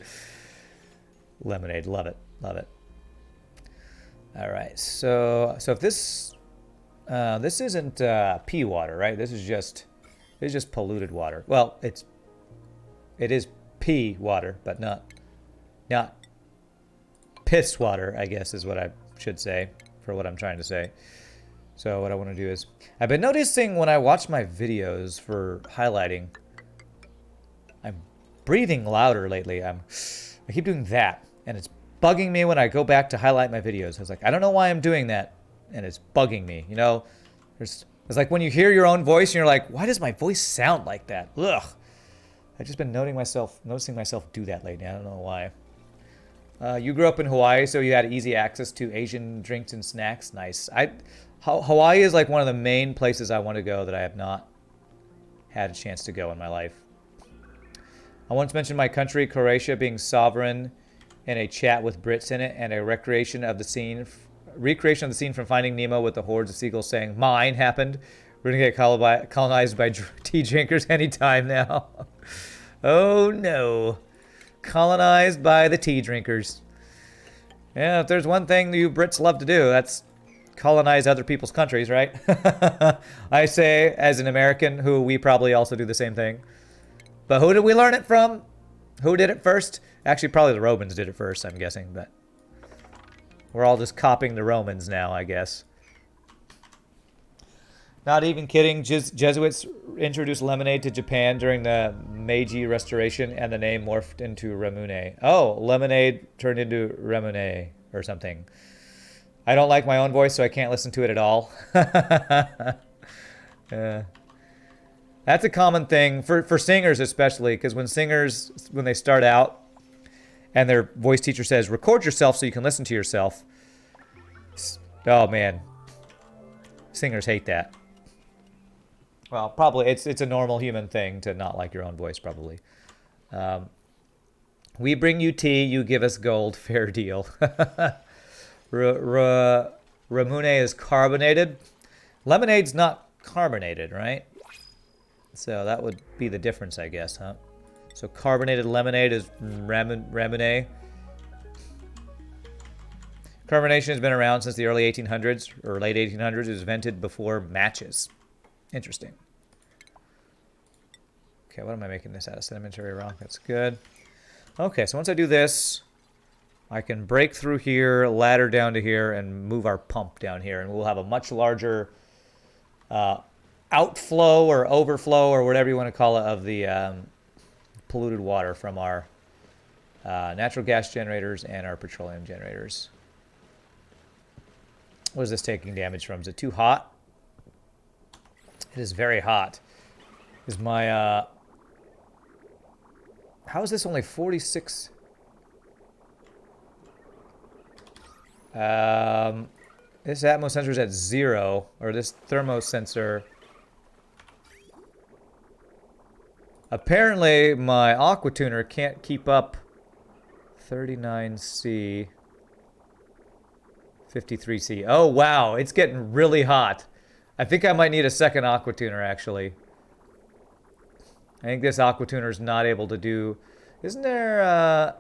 Lemonade. Love it. Love it. All right. So if this isn't pea water, right? This is just polluted water. Well, it is pea water, but not piss water, I guess is what I should say for what I'm trying to say. So what I want to do is, I've been noticing when I watch my videos for highlighting, I'm breathing louder lately. I keep doing that, and it's bugging me when I go back to highlight my videos. I was like, I don't know why I'm doing that, and it's bugging me. You know, it's like when you hear your own voice, and you're like, why does my voice sound like that? Ugh. I've just been noticing myself do that lately. I don't know why. You grew up in Hawaii, so you had easy access to Asian drinks and snacks. Nice. Hawaii is like one of the main places I want to go that I have not had a chance to go in my life. I once mentioned my country, Croatia, being sovereign in a chat with Brits in it, and a recreation of the scene from Finding Nemo with the hordes of seagulls saying, "Mine happened." We're gonna get colonized by tea drinkers anytime now. Oh no. Colonized by the tea drinkers. Yeah, if there's one thing you Brits love to do, that's colonize other people's countries, right? I say, as an American, who we probably also do the same thing. But who did we learn it from? Who did it first? Actually, probably the Romans did it first, I'm guessing, but we're all just copying the Romans now, I guess. Not even kidding. Jesuits introduced lemonade to Japan during the Meiji Restoration, and the name morphed into Ramune. Oh, lemonade turned into Ramune or something. I don't like my own voice, so I can't listen to it at all. That's a common thing for singers, especially, because when they start out and their voice teacher says, record yourself so you can listen to yourself. Oh, man. Singers hate that. Well, probably it's a normal human thing to not like your own voice, probably. We bring you tea, you give us gold. Fair deal. Ramune is carbonated. Lemonade's not carbonated, right? So that would be the difference, I guess, huh? So carbonated lemonade is Ramune. Carbonation has been around since the early 1800s or late 1800s. It was invented before matches. Interesting. Okay, what am I making this out of? Sedimentary rock. That's good. Okay, so once I do this, I can break through here, ladder down to here, and move our pump down here, and we'll have a much larger outflow or overflow or whatever you want to call it of the polluted water from our natural gas generators and our petroleum generators. What is this taking damage from? Is it too hot? It is very hot. Is my how is this only 46? This atmo sensor is at 0, or this thermo sensor. Apparently, my aqua tuner can't keep up 39C, 53C. Oh, wow, it's getting really hot. I think I might need a second aqua tuner, actually. I think this aqua tuner is not able to do... Isn't there... I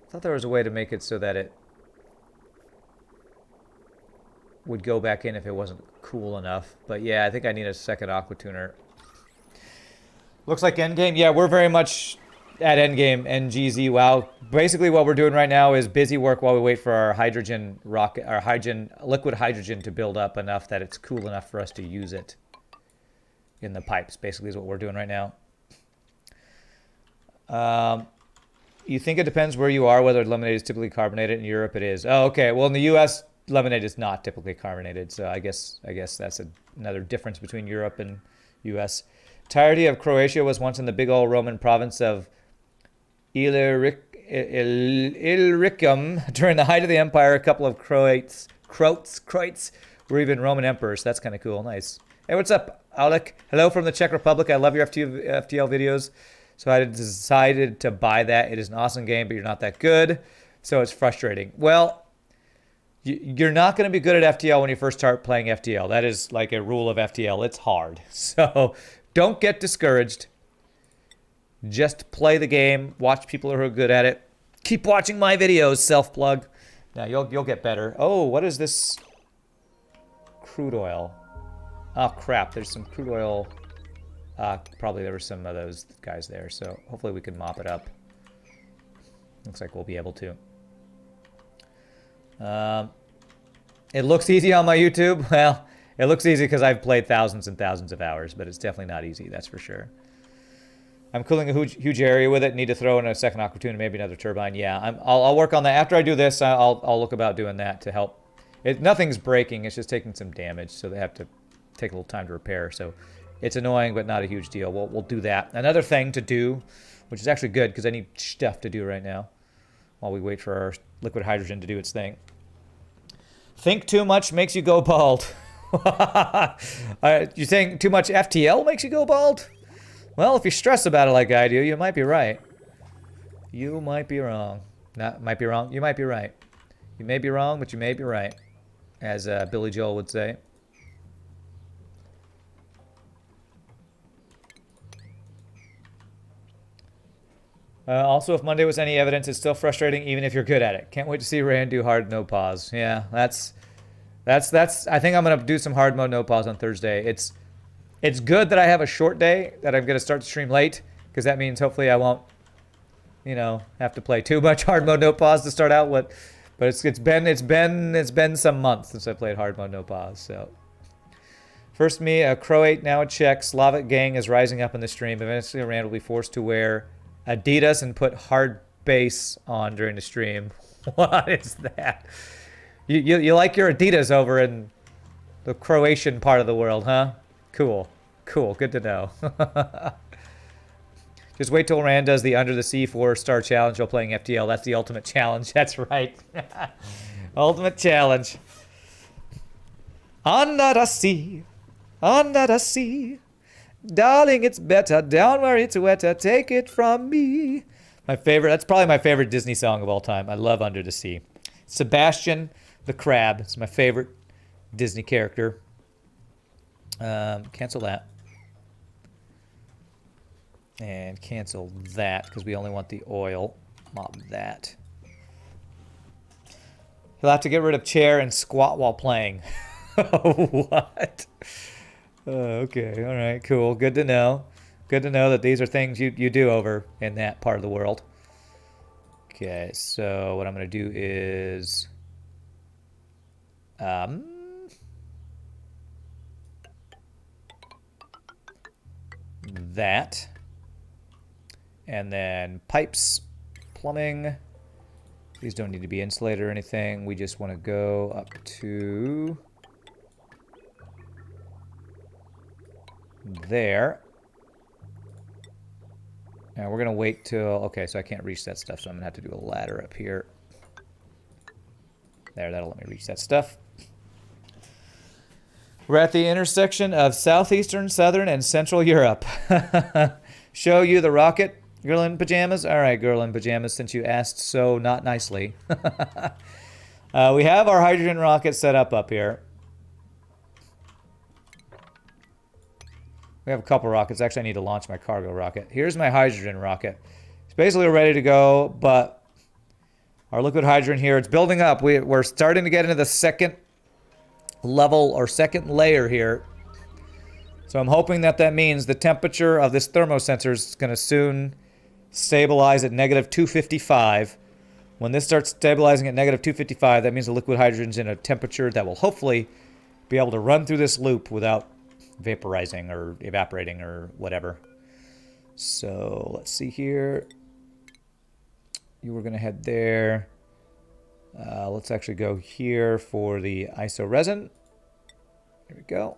thought there was a way to make it so that it would go back in if it wasn't cool enough. But yeah, I think I need a second aqua tuner. Looks like endgame. Yeah, we're very much at endgame, NGZ. Wow. Basically what we're doing right now is busy work while we wait for our hydrogen rocket, our liquid hydrogen to build up enough that it's cool enough for us to use it in the pipes. Basically is what we're doing right now. You think it depends where you are, whether lemonade is typically carbonated. In Europe it is. Oh, okay. Well, in the US, lemonade is not typically carbonated. So I guess that's another difference between Europe and US. Entirety of Croatia was once in the big old Roman province of Illyricum. During the height of the empire, a couple of Croats were even Roman emperors. That's kind of cool. Nice. Hey, what's up, Alec? Hello from the Czech Republic. I love your FTL videos. So I decided to buy that. It is an awesome game, but you're not that good. So it's frustrating. Well, you're not going to be good at FTL when you first start playing FTL. That is like a rule of FTL. It's hard. So don't get discouraged. Just play the game. Watch people who are good at it. Keep watching my videos, self-plug. Now you'll get better. Oh, what is this? Crude oil. Oh crap! There's some crude oil. Probably there were some of those guys there. So hopefully we can mop it up. Looks like we'll be able to. It looks easy on my YouTube. Well, it looks easy because I've played thousands and thousands of hours, but it's definitely not easy. That's for sure. I'm cooling a huge area with it. Need to throw in a second aqua tune and maybe another turbine. Yeah, I'll work on that after I do this. I'll look about doing that to help. Nothing's breaking. It's just taking some damage, so they have to take a little time to repair. So it's annoying, but not a huge deal. We'll do that. Another thing to do, which is actually good because I need stuff to do right now while we wait for our liquid hydrogen to do its thing. Think too much makes you go bald. You saying too much FTL makes you go bald? Well, if you stress about it like I do, you might be right. You might be wrong. Not might be wrong. You might be right. You may be wrong, but you may be right, as Billy Joel would say. Also, if Monday was any evidence, it's still frustrating, even if you're good at it. Can't wait to see Rand do hard no pause. Yeah, that's. I think I'm gonna do some hard mode no pause on Thursday. It's good that I have a short day, that I'm going to start to stream late, because that means hopefully I won't, have to play too much hard mode no pause to start out with. But it's been some months since I played hard mode no pause. So first me, a Croat, now a Czech, Slavic gang is rising up in the stream. Eventually Rand will be forced to wear Adidas and put hard bass on during the stream. What is that? You like your Adidas over in the Croatian part of the world, huh? Cool. Good to know. Just wait till Rand does the Under the Sea 4-star challenge while playing FTL. That's the ultimate challenge. That's right. Ultimate challenge. Under the sea. Under the sea. Darling, it's better down where it's wetter. Take it from me. That's probably my favorite Disney song of all time. I love Under the Sea. Sebastian the Crab. It's my favorite Disney character. Cancel that. And cancel that, because we only want the oil. Mop that. He'll have to get rid of chair and squat while playing. What? Okay, all right, cool. Good to know. Good to know that these are things you do over in that part of the world. Okay, so what I'm going to do is... that, and then pipes, plumbing. These don't need to be insulated or anything. We just want to go up to there, and we're gonna wait till, okay, so I can't reach that stuff, so I'm gonna have to do a ladder up here. There, that'll let me reach that stuff. We're at the intersection of southeastern, southern, and central Europe. Show you the rocket, girl in pajamas? All right, girl in pajamas, since you asked so not nicely. We have our hydrogen rocket set up here. We have a couple rockets. Actually, I need to launch my cargo rocket. Here's my hydrogen rocket. It's basically ready to go, but our liquid hydrogen here, it's building up. We're starting to get into the second level or second layer here. So I'm hoping that means the temperature of this thermosensor is going to soon stabilize at negative 255. When this starts stabilizing at negative 255, that means the liquid hydrogen's in a temperature that will hopefully be able to run through this loop without vaporizing or evaporating or whatever. So let's see here. You were going to head there. Let's actually go here for the iso resin. Here we go.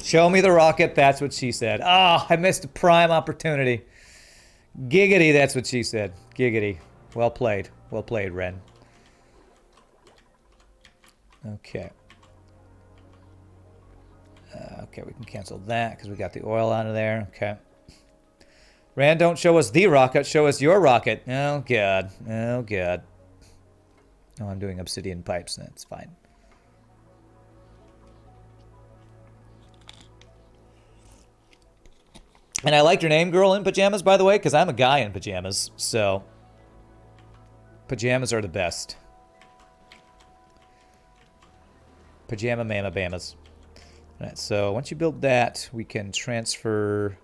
Show me the rocket, that's what she said. Ah, I missed a prime opportunity. Giggity, that's what she said. Giggity. Well played. Well played, Ren. Okay. Okay, we can cancel that because we got the oil out of there. Okay. Rand, don't show us the rocket, show us your rocket. Oh, God. Oh, God. Oh, I'm doing obsidian pipes. That's fine. And I liked your name, Girl in Pajamas, by the way, because I'm a guy in pajamas. So, pajamas are the best. Pajama mama bamas. Alright, so once you build that, we can transfer...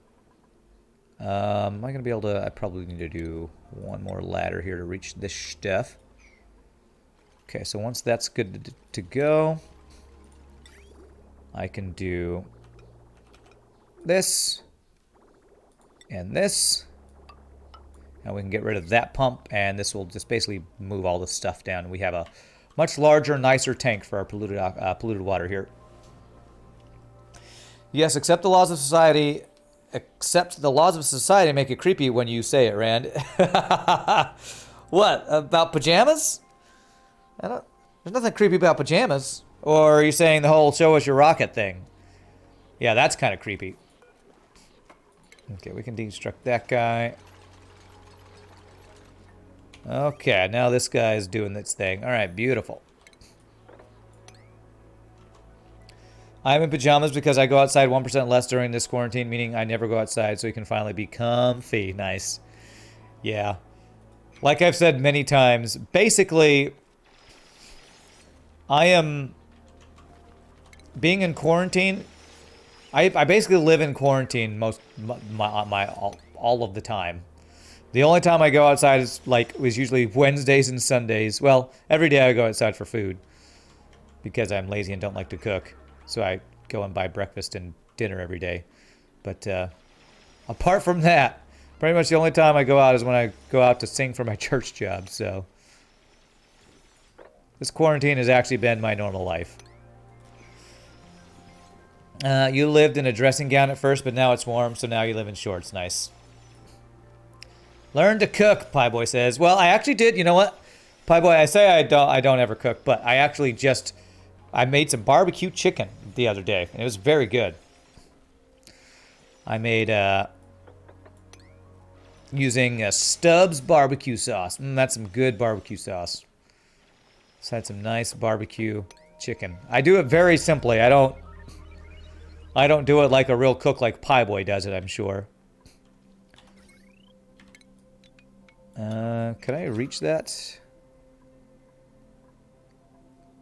am I going to be able to... I probably need to do one more ladder here to reach this stuff. Okay, so once that's good to go, I can do this and this. And we can get rid of that pump, and this will just basically move all the stuff down. We have a much larger, nicer tank for our polluted water here. Yes, accept the laws of society. Accept the laws of society make it creepy when you say it, Rand. What? About pajamas? There's nothing creepy about pajamas. Or are you saying the whole show us your rocket thing? Yeah, that's kind of creepy. Okay, we can deconstruct that guy. Okay, now this guy is doing its thing. Alright, beautiful. I'm in pajamas because I go outside 1% less during this quarantine, meaning I never go outside, so you can finally be comfy. Nice. Yeah. Like I've said many times, basically, I am being in quarantine. I basically live in quarantine all of the time. The only time I go outside was usually Wednesdays and Sundays. Well, every day I go outside for food because I'm lazy and don't like to cook. So I go and buy breakfast and dinner every day. But apart from that, pretty much the only time I go out is when I go out to sing for my church job. So this quarantine has actually been my normal life. You lived in a dressing gown at first, but now it's warm, so now you live in shorts. Nice. Learn to cook, Pieboy says. Well, I actually did. You know what, Pieboy? I say I don't ever cook, but I actually I made some barbecue chicken the other day, and it was very good. I made using Stubbs barbecue sauce. That's some good barbecue sauce. So I had some nice barbecue chicken. I do it very simply. I don't do it like a real cook like Pieboy does it, I'm sure. Can I reach that?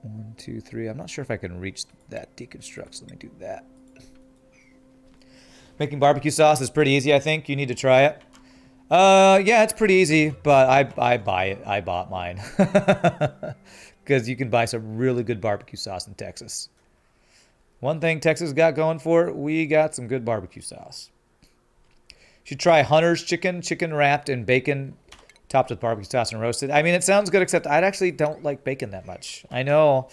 1, 2, 3. I'm not sure if I can reach that deconstruct, so let me do that. Making barbecue sauce is pretty easy, I think. You need to try it. Yeah, it's pretty easy, but I buy it. I bought mine. Because you can buy some really good barbecue sauce in Texas. One thing Texas got going for it, we got some good barbecue sauce. You should try Hunter's chicken wrapped in bacon, topped with barbecue sauce and roasted. I mean, it sounds good, except I actually don't like bacon that much. I know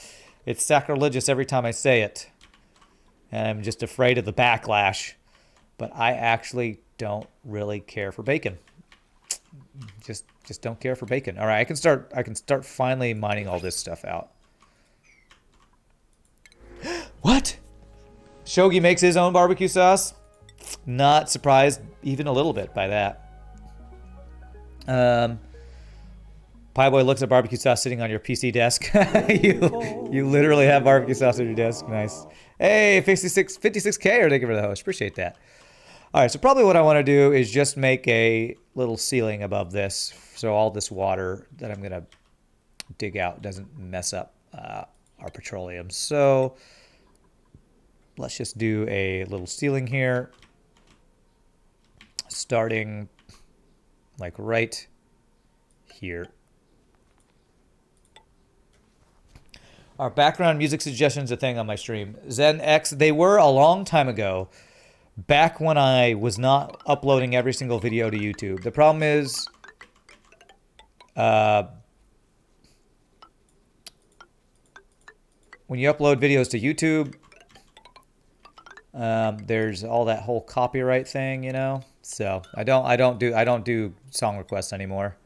it's sacrilegious every time I say it, and I'm just afraid of the backlash, but I actually don't really care for bacon. Just don't care for bacon. All right, I can start finally mining all this stuff out. What? Shogi makes his own barbecue sauce? Not surprised even a little bit by that. Pieboy looks at barbecue sauce sitting on your PC desk. you literally have barbecue sauce on your desk. Nice. Hey, 56K, or thank you for the host. Appreciate that. All right, so probably what I want to do is just make a little ceiling above this, so all this water that I'm going to dig out doesn't mess up our petroleum. So let's just do a little ceiling here, starting like right here. Our background music suggestions a thing on my stream. ZenX, they were a long time ago, back when I was not uploading every single video to YouTube. The problem is, when you upload videos to YouTube, there's all that whole copyright thing, you know. So I don't do song requests anymore.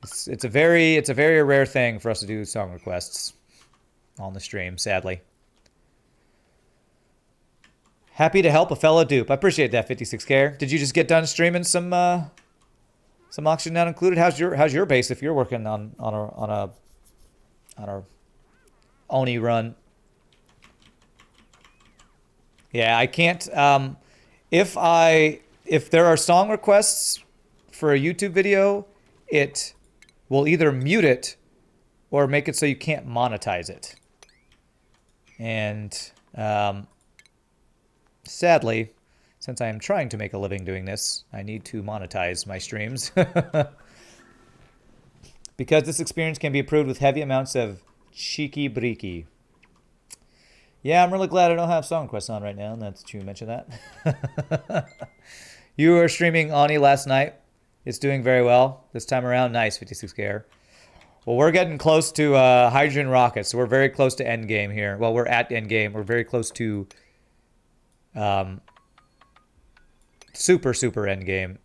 It's a very rare thing for us to do song requests on the stream, sadly. Happy to help a fellow dupe. I appreciate that, 56K. Did you just get done streaming some Oxygen Not Included? How's your base if you're working on a Oni run? Yeah, I can't. If I if there are song requests for a YouTube video, it will either mute it or make it so you can't monetize it. And sadly, since I am trying to make a living doing this, I need to monetize my streams. Because this experience can be approved with heavy amounts of cheeky breeky. Yeah, I'm really glad I don't have song requests on right now, and that's you mentioned that. You were streaming Ani last night. It's doing very well this time around. Nice, 56K. Well, we're getting close to Hydrogen Rocket, so we're very close to endgame here. Well, we're at endgame. We're very close to super endgame.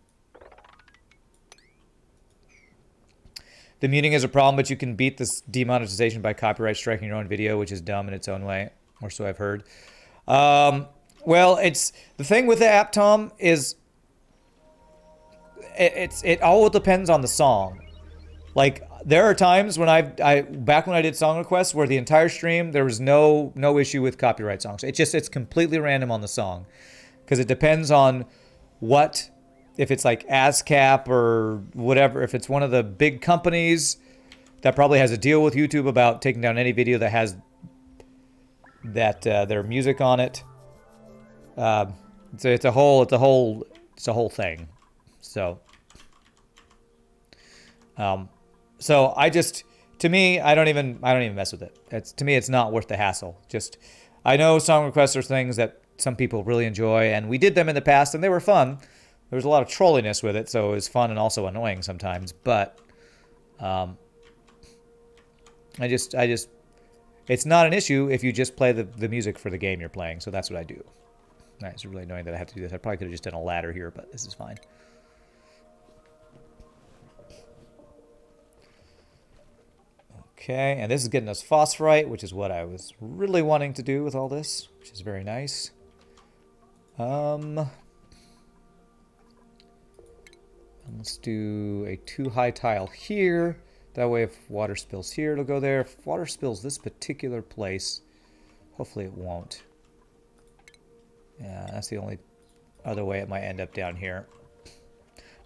The muting is a problem, but you can beat this demonetization by copyright striking your own video, which is dumb in its own way, or so I've heard. Well, it's the thing with the app, Tom, is it all depends on the song. Like, there are times when back when I did song requests where the entire stream there was no issue with copyright songs. It's completely random on the song because it depends on what. If it's like ASCAP or whatever, if it's one of the big companies that probably has a deal with YouTube about taking down any video that has their music on it, it's a whole thing. So, to me, I don't even mess with it. To me, it's not worth the hassle. Just, I know song requests are things that some people really enjoy, and we did them in the past, and they were fun. There was a lot of trolliness with it, so it was fun and also annoying sometimes. But it's not an issue if you just play the music for the game you're playing. So that's what I do. It's really annoying that I have to do this. I probably could have just done a ladder here, but this is fine. Okay, and this is getting us phosphorite, which is what I was really wanting to do with all this, which is very nice. Let's do a 2 high tile here. That way if water spills here, it'll go there. If water spills this particular place, hopefully it won't. Yeah, that's the only other way it might end up down here.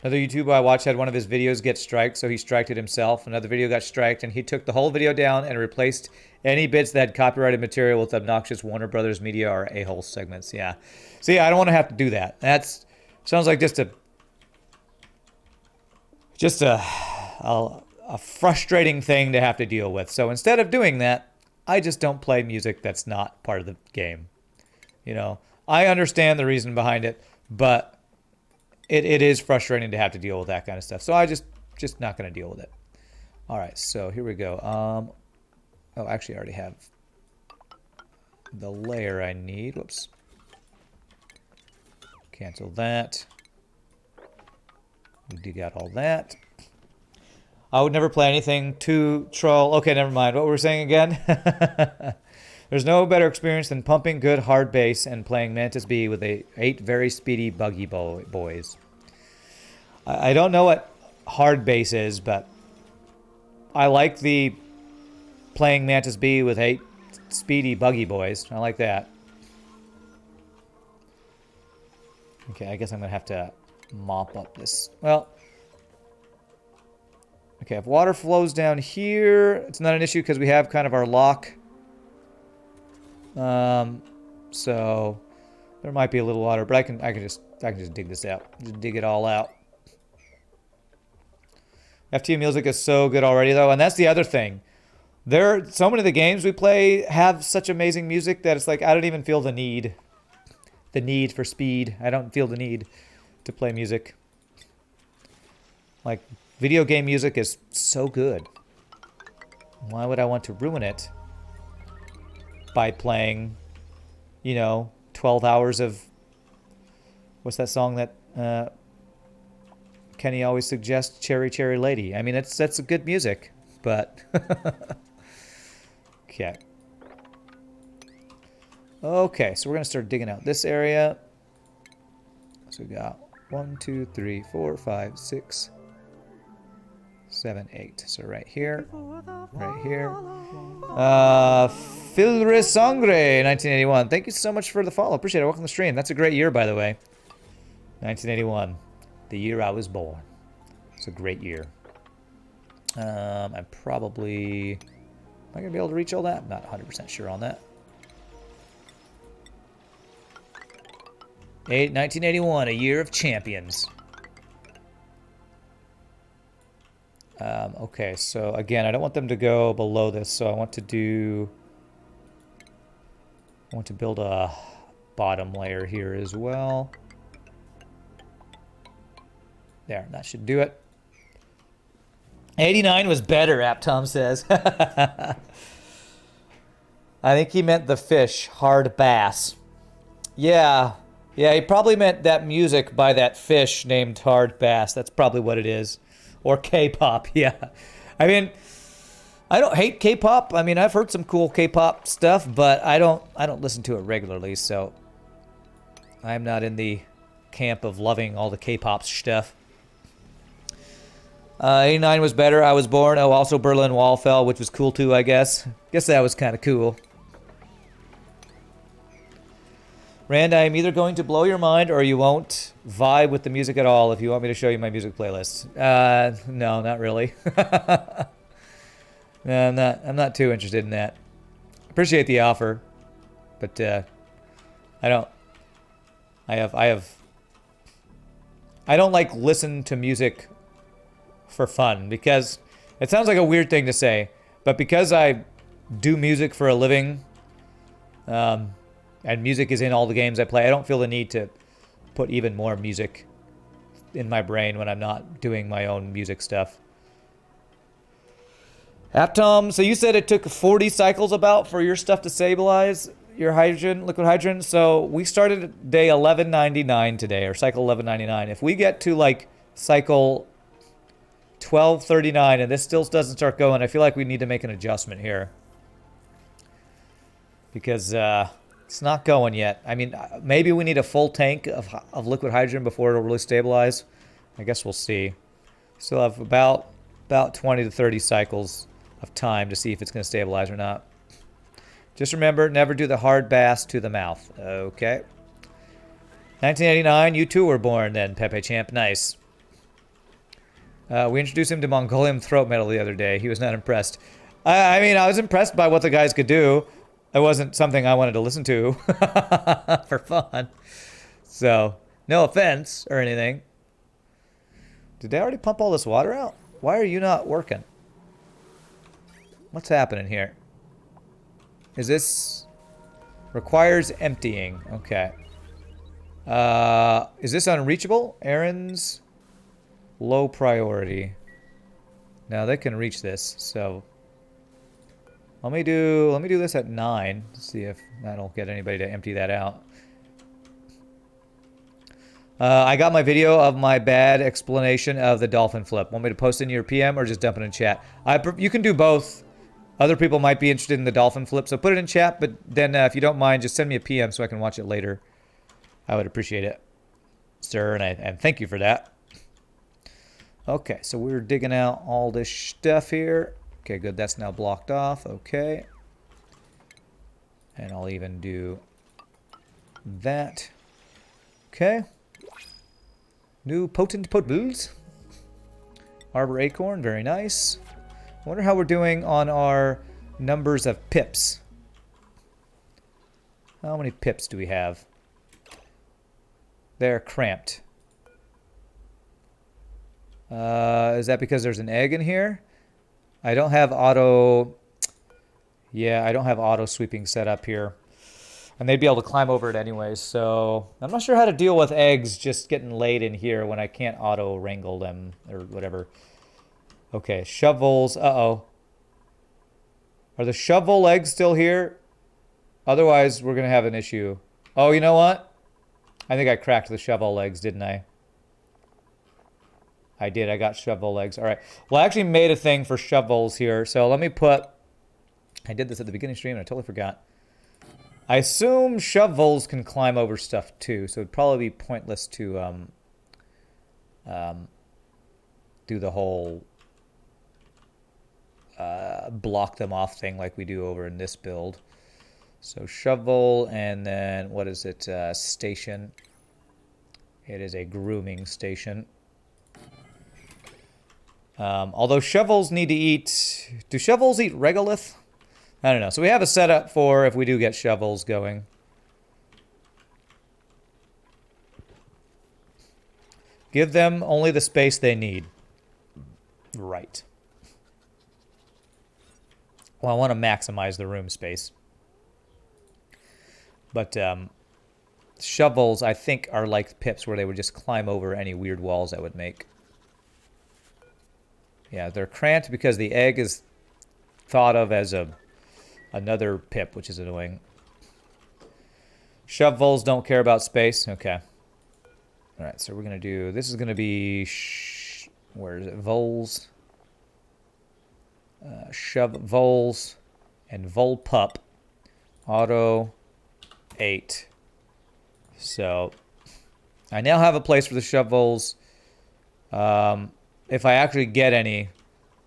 Another YouTuber I watched had one of his videos get striked, so he striked it himself. Another video got striked, and he took the whole video down and replaced any bits that had copyrighted material with obnoxious Warner Brothers Media or a-hole segments. Yeah. See, I don't want to have to do that. That's sounds like just a frustrating thing to have to deal with. So instead of doing that, I just don't play music that's not part of the game. You know, I understand the reason behind it, but it is frustrating to have to deal with that kind of stuff. So I just not going to deal with it. All right, so here we go. Oh, actually, I already have the layer I need. Whoops. Cancel that. We dig out all that. I would never play anything to troll. Okay, never mind. What were we saying again? There's no better experience than pumping good hard bass and playing Mantis B with 8 very speedy buggy boys. I don't know what hard bass is, but I like the playing Mantis B with 8 speedy buggy boys. I like that. Okay, I guess I'm going to have to mop up this. Well, okay, if water flows down here, it's not an issue because we have kind of our lock. So there might be a little water, but I can just dig this out. Just dig it all out. FTM music is so good already though, and that's the other thing. So many of the games we play have such amazing music that it's like I don't even feel the need for speed. I don't feel the need to play music. Like, video game music is so good. Why would I want to ruin it by playing, 12 hours of, what's that song that Kenny always suggests, Cherry Cherry Lady? I mean, that's a good music, but okay. Okay, so we're gonna start digging out this area. So we got 1, 2, 3, 4, 5, 6, 7, 8. So right here. Filre Sangre, 1981. Thank you so much for the follow. Appreciate it. Welcome to the stream. That's a great year, by the way. 1981, the year I was born. It's a great year. I'm probably... Am I going to be able to reach all that? I'm not 100% sure on that. 1981, a year of champions. Okay, so again, I don't want them to go below this, so I want to build a bottom layer here as well. There, that should do it. 89 was better, Aptom says. I think he meant the fish, hard bass. Yeah, he probably meant that music by that fish named Hard Bass. That's probably what it is. Or K-pop, yeah. I mean, I don't hate K-pop. I mean, I've heard some cool K-pop stuff, but I don't listen to it regularly, so I'm not in the camp of loving all the K-pop stuff. 89 was better. I was born. Oh, also Berlin Wall fell, which was cool too, I guess. Guess that was kind of cool. Rand, I'm either going to blow your mind or you won't vibe with the music at all if you want me to show you my music playlist. No, not really. No, I'm not too interested in that. Appreciate the offer, but I don't like listen to music for fun, because it sounds like a weird thing to say, but because I do music for a living, and music is in all the games I play, I don't feel the need to put even more music in my brain when I'm not doing my own music stuff. Aptom, so you said it took 40 cycles about for your stuff to stabilize your hydrogen, liquid hydrogen. So we started at day 1199 today, or cycle 1199. If we get to like cycle 1239 and this still doesn't start going, I feel like we need to make an adjustment here. Because it's not going yet. I mean, maybe we need a full tank of liquid hydrogen before it'll really stabilize. I guess we'll see. Still have about 20 to 30 cycles of time to see if it's going to stabilize or not. Just remember, never do the hard bass to the mouth. Okay. 1989, you too were born then, Pepe Champ. Nice. We introduced him to Mongolian throat metal the other day. He was not impressed. I mean, I was impressed by what the guys could do. It wasn't something I wanted to listen to for fun. So, no offense or anything. Did they already pump all this water out? Why are you not working? What's happening here? Is this... requires emptying. Okay. Is this unreachable? Aaron's low priority. Now they can reach this, so... Let me do this at 9. See if that'll get anybody to empty that out. I got my video of my bad explanation of the dolphin flip. Want me to post in your PM or just dump it in chat? You can do both. Other people might be interested in the dolphin flip, so put it in chat, but then if you don't mind, just send me a PM so I can watch it later. I would appreciate it, sir, and thank you for that. Okay, so we're digging out all this stuff here. Okay, good. That's now blocked off. Okay. And I'll even do that. Okay. New potent potbles. Arbor acorn. Very nice. I wonder how we're doing on our numbers of pips. How many pips do we have? They're cramped. Is that because there's an egg in here? I don't have auto... Yeah, I don't have auto sweeping set up here. And they'd be able to climb over it anyways, so... I'm not sure how to deal with eggs just getting laid in here when I can't auto wrangle them or whatever. Okay, shovels. Uh-oh. Are the shovel eggs still here? Otherwise, we're going to have an issue. Oh, you know what? I think I cracked the shovel legs, didn't I? I did. I got shovel legs. All right. Well, I actually made a thing for shovels here. So let me put... I did this at the beginning stream and I totally forgot. I assume shovels can climb over stuff too. So it'd probably be pointless to do the whole block them off thing like we do over in this build. So shovel and then what is it? Station. It is a grooming station. Although shovels need to eat... Do shovels eat regolith? I don't know. So we have a setup for if we do get shovels going. Give them only the space they need. Right. Well, I want to maximize the room space. But shovels, I think, are like pips where they would just climb over any weird walls I would make. Yeah, they're cramped because the egg is thought of as another pip, which is annoying. Shovels don't care about space. Okay. All right, so we're going to do... This is going to be... where is it? Voles. Shove voles and volpup. Auto 8. So I now have a place for the shovels. If I actually get any,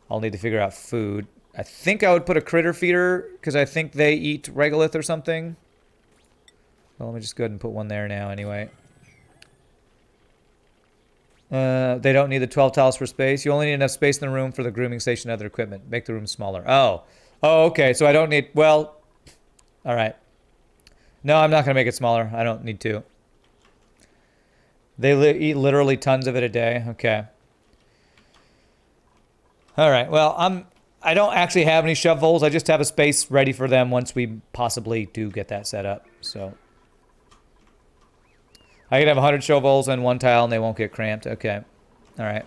I'll need to figure out food. I think I would put a critter feeder because I think they eat regolith or something. Well, let me just go ahead and put one there now anyway. They don't need the 12 tiles for space. You only need enough space in the room for the grooming station and other equipment. Make the room smaller. Oh, okay. So I don't need... Well, all right. No, I'm not going to make it smaller. I don't need to. They eat literally tons of it a day. Okay. All right. Well, I don't actually have any shovels. I just have a space ready for them once we possibly do get that set up. So I could have 100 shovels and one tile and they won't get cramped. Okay. All right.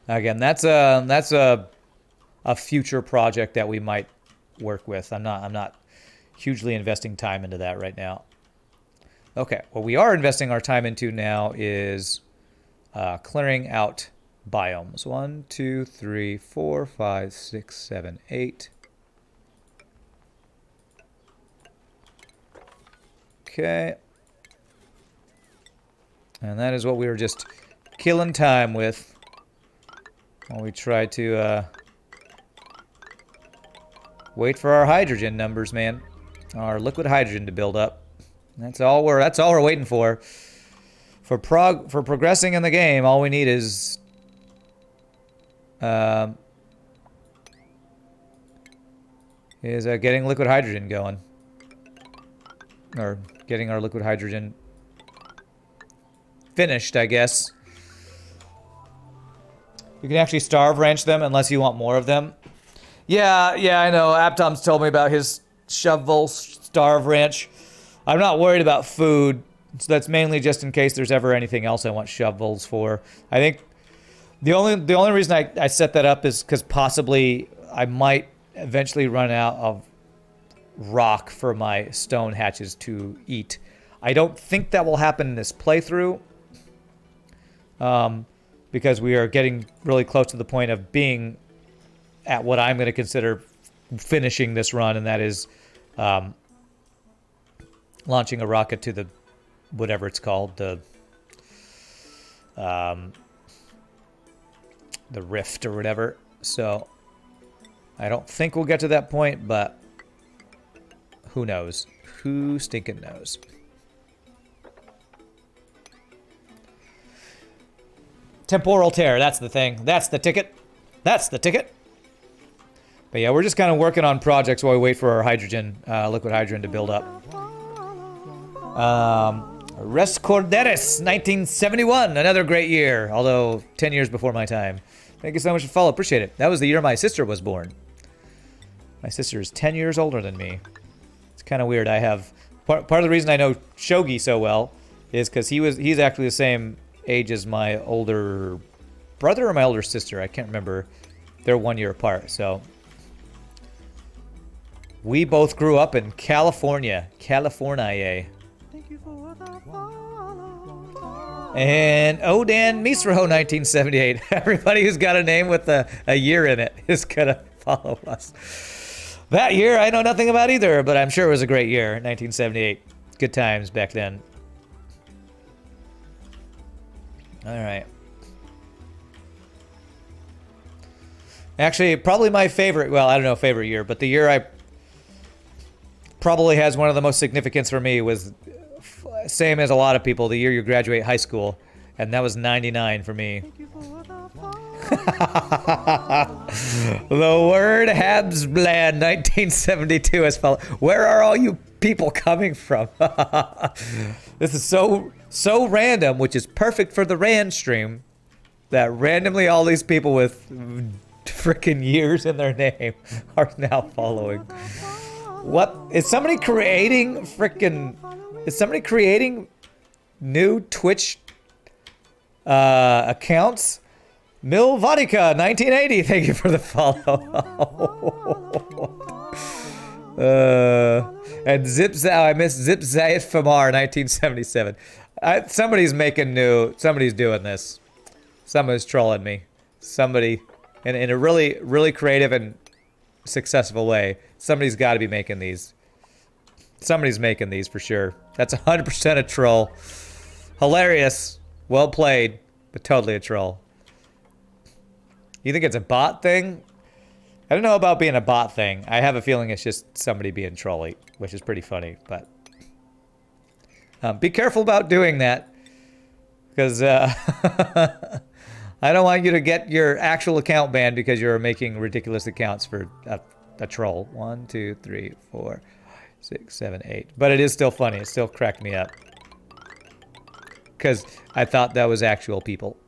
Again, that's a future project that we might work with. I'm not hugely investing time into that right now. Okay. What we are investing our time into now is clearing out biomes. 1, 2, 3, 4, 5, 6, 7, 8. Okay. And that is what we were just killing time with while we try to wait for our hydrogen numbers, man. Our liquid hydrogen to build up. That's all we're waiting for. For progressing in the game, all we need is getting liquid hydrogen going. Or getting our liquid hydrogen finished, I guess. You can actually starve ranch them unless you want more of them. Yeah, I know. Aptom's told me about his shovel starve ranch. I'm not worried about food, so that's mainly just in case there's ever anything else I want shovels for. I think the only reason I set that up is because possibly I might eventually run out of rock for my stone hatches to eat. I don't think that will happen in this playthrough, because we are getting really close to the point of being at what I'm going to consider finishing this run, and that is launching a rocket to the whatever it's called, the rift or whatever. So I don't think we'll get to that point, but who knows? Who stinking knows? Temporal tear, that's the thing. That's the ticket. That's the ticket. But yeah, we're just kind of working on projects while we wait for our hydrogen, liquid hydrogen to build up. Res Corderis, 1971, another great year, although 10 years before my time. Thank you so much for following, appreciate it. That was the year my sister was born. My sister is 10 years older than me. It's kind of weird. I have part of the reason I know Shogi so well is because he's actually the same age as my older brother or my older sister. I can't remember. They're 1 year apart, so we both grew up in California. California. And Odan Misro 1978. Everybody who's got a name with a year in it is gonna follow us. That year I know nothing about either, but I'm sure it was a great year, 1978. Good times back then. All right. Actually, probably my favorite, well, I don't know favorite year, but the year I probably has one of the most significance for me was same as a lot of people, the year you graduate high school, and that was 99 for me. The word Habsblad 1972 as follows. Where are all you people coming from? This is so random, which is perfect for the Rand stream. That randomly all these people with freaking years in their name are now following. What is somebody creating freaking? Is somebody creating new Twitch accounts? Milvodika 1980, thank you for the follow. And I missed Zip Zayat Famar 1977. Somebody's making new. Somebody's doing this. Somebody's trolling me. Somebody, in a really, really creative and successful way. Somebody's got to be making these. Somebody's making these for sure. That's 100% a troll. Hilarious. Well played, but totally a troll. You think it's a bot thing? I don't know about being a bot thing. I have a feeling it's just somebody being trolly, which is pretty funny, but be careful about doing that, because I don't want you to get your actual account banned because you're making ridiculous accounts for a troll. 1, 2, 3, 4, 6, 7, 8. But it is still funny. It still cracked me up because I thought that was actual people.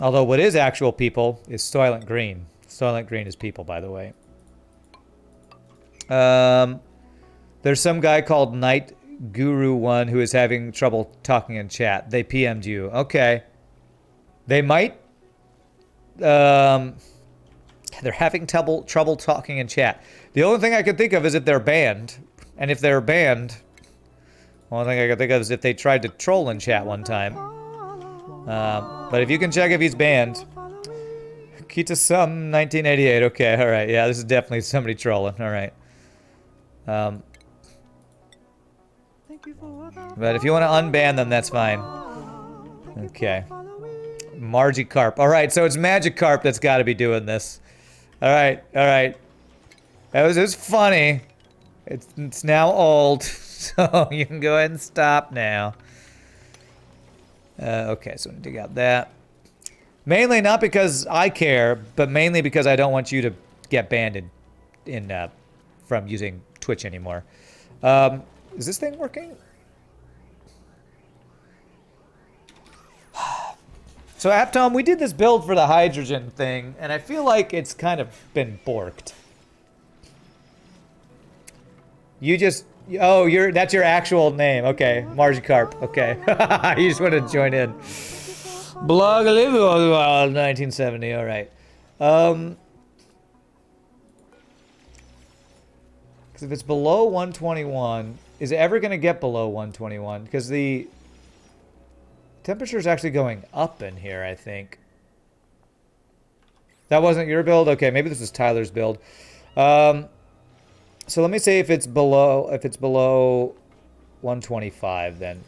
Although what is actual people is Soylent Green. Soylent Green is people, by the way. There's some guy called Night Guru 1 who is having trouble talking in chat. They PM'd you. Okay. They might... they're having trouble talking in chat. The only thing I could think of is if they're banned. And if they're banned... The only thing I could think of is if they tried to troll in chat one time. But if you can check if he's banned. Kita Sum 1988. Okay, alright. Yeah, this is definitely somebody trolling. Alright. But if you want to unban them, that's fine. Okay. Magikarp. Alright, so it's Magikarp that's got to be doing this. Alright, alright. It was funny. It's now old. So you can go ahead and stop now. Okay, so I'm gonna dig out that. Mainly not because I care, but mainly because I don't want you to get banned from using Twitch anymore. Is this thing working? So Aptom, we did this build for the hydrogen thing, and I feel like it's kind of been borked. You just... Oh, that's your actual name. Okay, Magikarp. Okay. You just want to join in. Blog 1970. All right. Because if it's below 121, is it ever going to get below 121? Because the temperature is actually going up in here, I think. That wasn't your build? Okay, maybe this is Tyler's build. So let me say if it's below 125 then.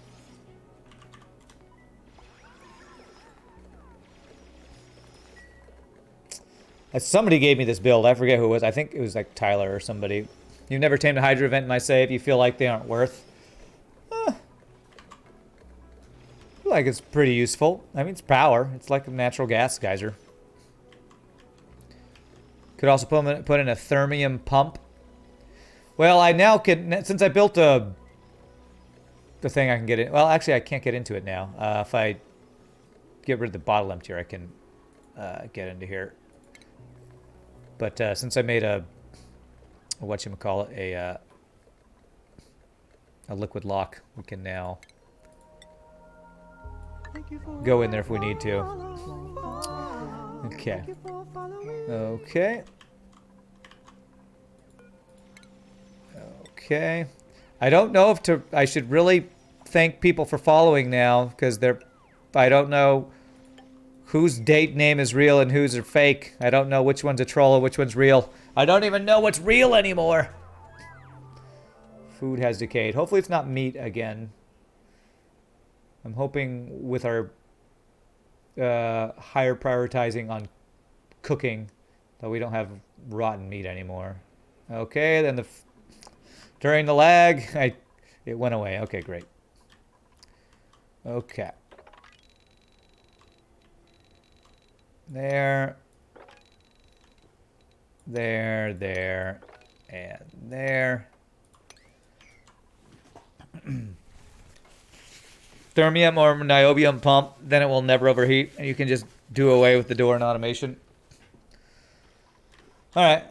Somebody gave me this build. I forget who it was. I think it was like Tyler or somebody. You've never tamed a Hydra event in my save. You feel like they aren't worth. I feel like it's pretty useful. I mean, it's power. It's like a natural gas geyser. Could also put in a thermium pump. Well, I now can, since I built the thing I can get in. Well, actually, I can't get into it now. If I get rid of the bottle emptier, I can get into here. But since I made a liquid lock, we can now go in there if we need to. Okay. Okay. Okay. I don't know if I should really thank people for following now, because I don't know whose date name is real and whose are fake. I don't know which one's a troll and which one's real. I don't even know what's real anymore. Food has decayed. Hopefully it's not meat again. I'm hoping with our higher prioritizing on cooking that we don't have rotten meat anymore. Okay, then during the lag, it went away. Okay, great. Okay. There. There, there, and there. Thermium or niobium pump, then it will never overheat, and you can just do away with the door and automation. All right.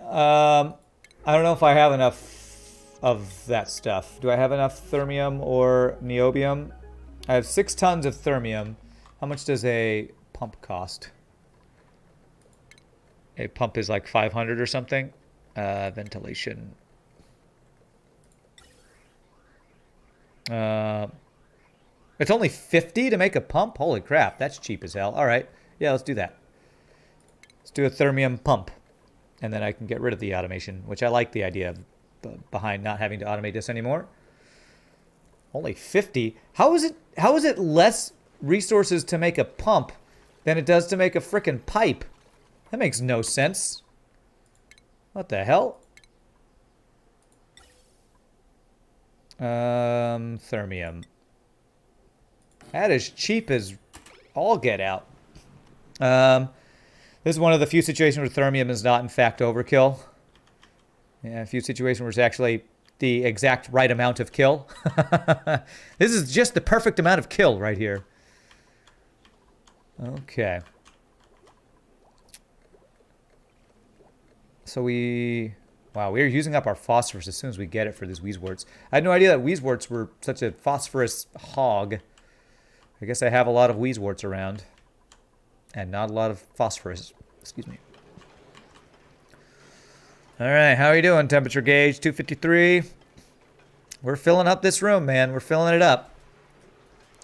I don't know if I have enough of that stuff. Do I have enough thermium or niobium? I have 6 tons of thermium. How much does a pump cost? A pump is like 500 or something. Ventilation. It's only 50 to make a pump? Holy crap, that's cheap as hell. All right. Yeah, let's do that. Let's do a thermium pump. And then I can get rid of the automation, which I like the idea of behind not having to automate this anymore. Only 50? How is it less resources to make a pump than it does to make a frickin' pipe? That makes no sense. What the hell? Thermium. That is cheap as all get out. This is one of the few situations where thermium is not in fact overkill. Yeah, a few situations where it's actually the exact right amount of kill. This is just the perfect amount of kill right here. Okay. So wow, we're using up our phosphorus as soon as we get it for these Wheezeworts. I had no idea that Wheezeworts were such a phosphorus hog. I guess I have a lot of Wheezeworts around. And not a lot of phosphorus. Excuse me. Alright, how are you doing? Temperature gauge, 253. We're filling up this room, man. We're filling it up.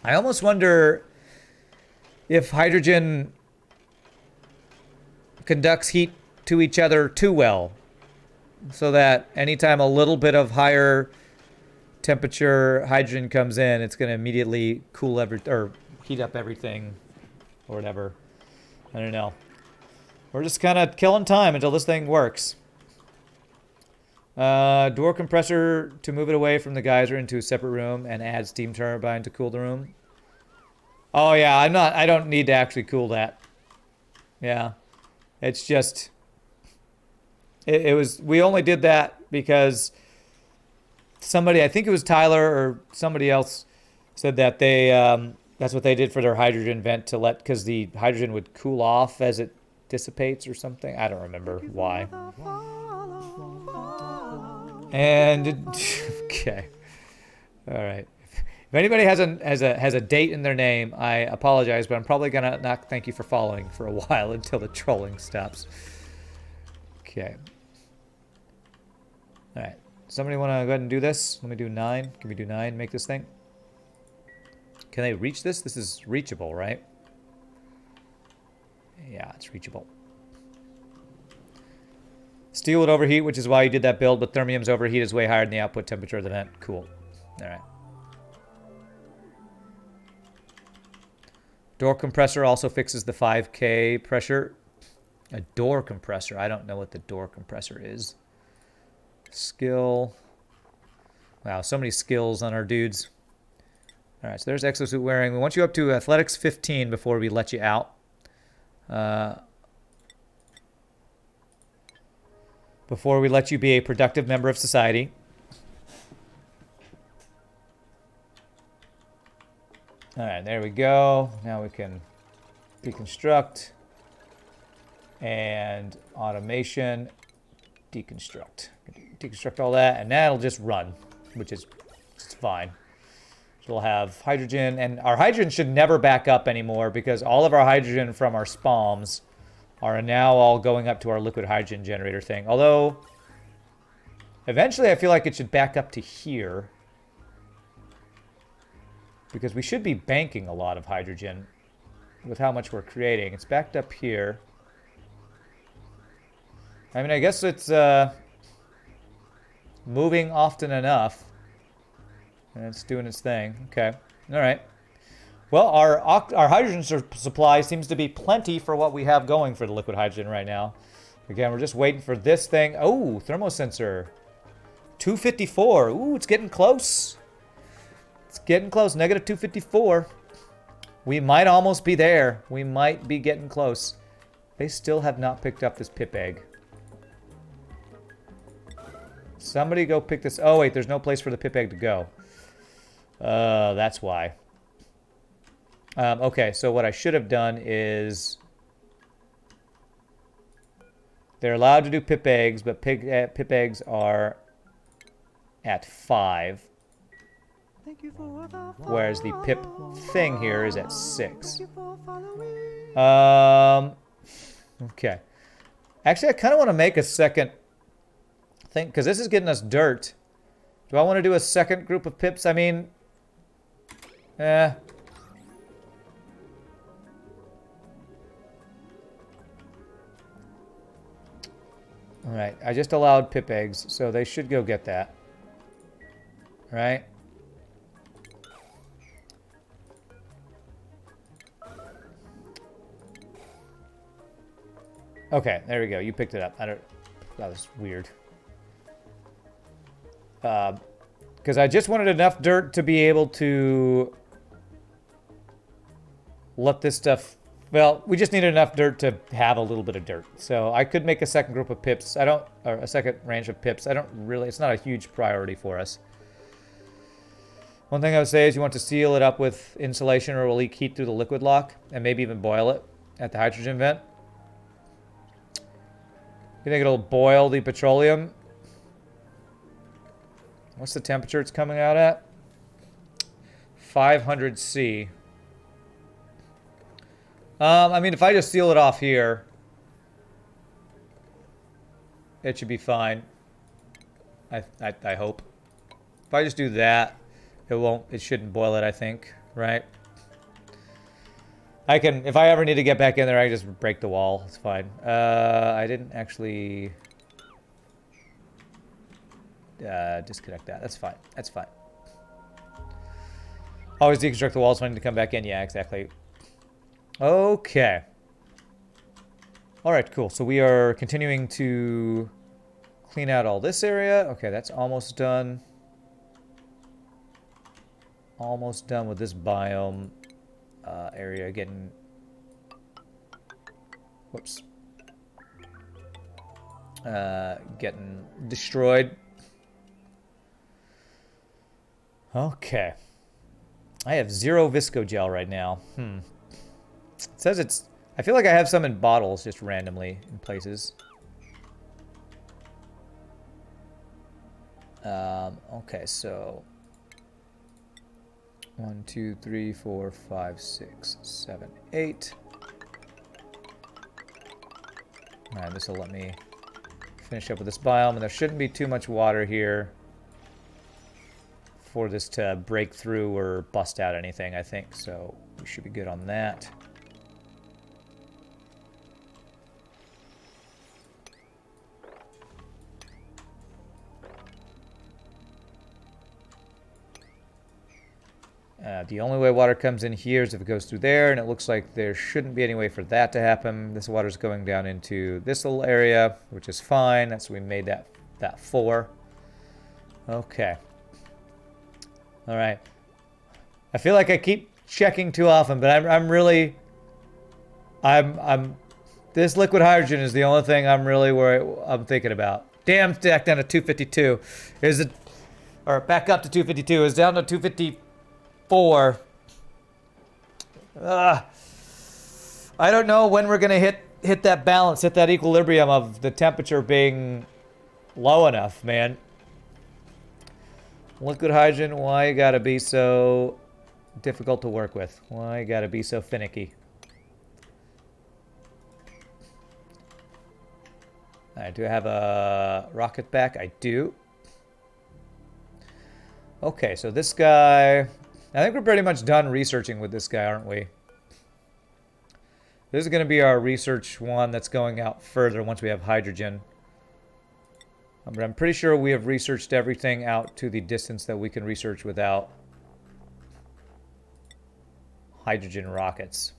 I almost wonder if hydrogen conducts heat to each other too well. So that anytime a little bit of higher temperature hydrogen comes in, it's going to immediately cool or heat up everything or whatever. I don't know. We're just kind of killing time until this thing works. Door compressor to move it away from the geyser into a separate room and add steam turbine to cool the room. Oh yeah, I don't need to actually cool that. Yeah. It's just we only did that because somebody, I think it was Tyler or somebody else, said that they that's what they did for their hydrogen vent to because the hydrogen would cool off as it dissipates or something. I don't remember why. And okay, all right. If anybody has a date in their name, I apologize, but I'm probably gonna not thank you for following for a while until the trolling stops. Okay. All right. Somebody want to go ahead and do this? Let me do 9. Can we do 9? Make this thing. Can they reach this? This is reachable, right? Yeah, it's reachable. Steel would overheat, which is why you did that build, but thermium's overheat is way higher than the output temperature of the vent. Cool. All right. Door compressor also fixes the 5K pressure. A door compressor. I don't know what the door compressor is. Skill. Wow, so many skills on our dudes. All right, so there's exosuit wearing. We want you up to athletics 15 before we let you out. Before we let you be a productive member of society. All right, there we go. Now we can deconstruct and automation, deconstruct. Deconstruct all that, and that'll just run, which is fine. So we'll have hydrogen, and our hydrogen should never back up anymore because all of our hydrogen from our spalms are now all going up to our liquid hydrogen generator thing. Although, eventually I feel like it should back up to here because we should be banking a lot of hydrogen with how much we're creating. It's backed up here. I mean, I guess it's moving often enough. And it's doing its thing. Okay. All right. Well, our hydrogen supply seems to be plenty for what we have going for the liquid hydrogen right now. Again, we're just waiting for this thing. Oh, thermosensor. 254. Ooh, it's getting close. It's getting close. Negative 254. We might almost be there. We might be getting close. They still have not picked up this pip egg. Somebody go pick this. Oh, wait, there's no place for the pip egg to go. That's why. Okay, so what I should have done is... They're allowed to do pip eggs, but pip eggs are at 5. Whereas the pip thing here is at 6. Okay. Actually, I kind of want to make a second thing, because this is getting us dirt. Do I want to do a second group of pips? I mean... Alright, I just allowed pip eggs, so they should go get that. Right? Okay, there we go. You picked it up. That was weird. Because I just wanted enough dirt to be able to let this stuff... Well, we just needed enough dirt to have a little bit of dirt. So I could make a second group of pips. Or a second range of pips. It's not a huge priority for us. One thing I would say is you want to seal it up with insulation or it will leak heat through the liquid lock. And maybe even boil it at the hydrogen vent. You think it'll boil the petroleum? What's the temperature it's coming out at? 500 C. I mean, if I just seal it off here, it should be fine. I hope. If I just do that, it shouldn't boil it, I think, right? If I ever need to get back in there, I can just break the wall. It's fine. I didn't actually disconnect that. That's fine. That's fine. Always deconstruct the walls when I need to come back in. Yeah, exactly. Okay. Alright, cool. So we are continuing to clean out all this area. Okay, that's almost done. Almost done with this biome area getting... Whoops. Getting destroyed. Okay. I have 0 Visco gel right now. It says it's... I feel like I have some in bottles just randomly in places. Okay, so... 1, 2, 3, 4, 5, 6, 7, 8. Alright, this will let me finish up with this biome, and there shouldn't be too much water here for this to break through or bust out anything, I think. So we should be good on that. The only way water comes in here is if it goes through there, and it looks like there shouldn't be any way for that to happen. This water's going down into this little area, which is fine. That's what we made that for. Okay. All right. I feel like I keep checking too often, but this liquid hydrogen is the only thing I'm thinking about. Damn, back down to 252. Or back up to 252. It's down to 254. I don't know when we're gonna hit that balance, hit that equilibrium of the temperature being low enough, man. Liquid hydrogen, why you gotta be so difficult to work with? Why you gotta be so finicky? Alright, do I have a rocket back? I do. Okay, so this guy... I think we're pretty much done researching with this guy, aren't we? This is going to be our research one that's going out further once we have hydrogen. But I'm pretty sure we have researched everything out to the distance that we can research without hydrogen rockets.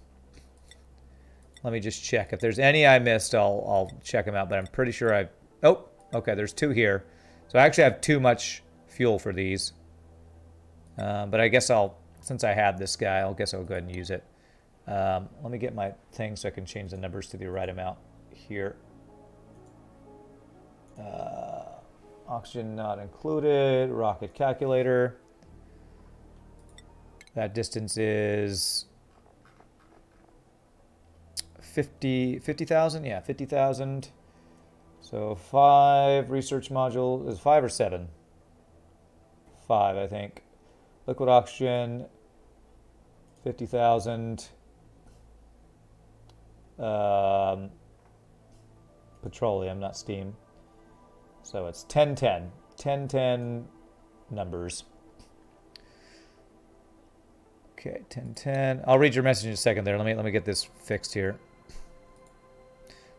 Let me just check. If there's any I missed, I'll check them out. But I'm pretty sure I... Oh, okay, there's 2 here. So I actually have too much fuel for these. But I guess since I have this guy, I'll go ahead and use it. Let me get my thing so I can change the numbers to the right amount here. Oxygen not included. Rocket calculator. That distance is 50,000? Yeah, 50,000. So 5 research module is 5 or 7? 5, I think. Liquid oxygen, 50,000. Petroleum, not steam. So it's 1010. 1010 numbers. Okay, 1010. I'll read your message in a second there. Let me get this fixed here.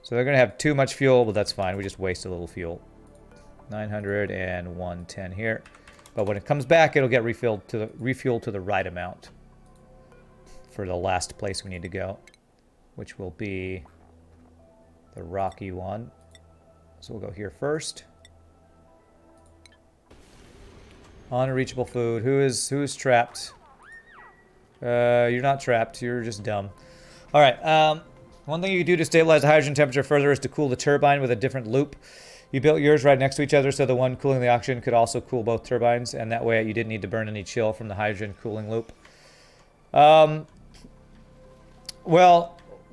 So they're going to have too much fuel, but that's fine. We just waste a little fuel. 900 and 110 here. But when it comes back, it'll get refueled to the right amount for the last place we need to go, which will be the rocky one. So we'll go here first. Unreachable food. Who is trapped? You're not trapped. You're just dumb. All right. One thing you can do to stabilize the hydrogen temperature further is to cool the turbine with a different loop. You built yours right next to each other, so the one cooling the oxygen could also cool both turbines, and that way you didn't need to burn any chill from the hydrogen cooling loop. Well,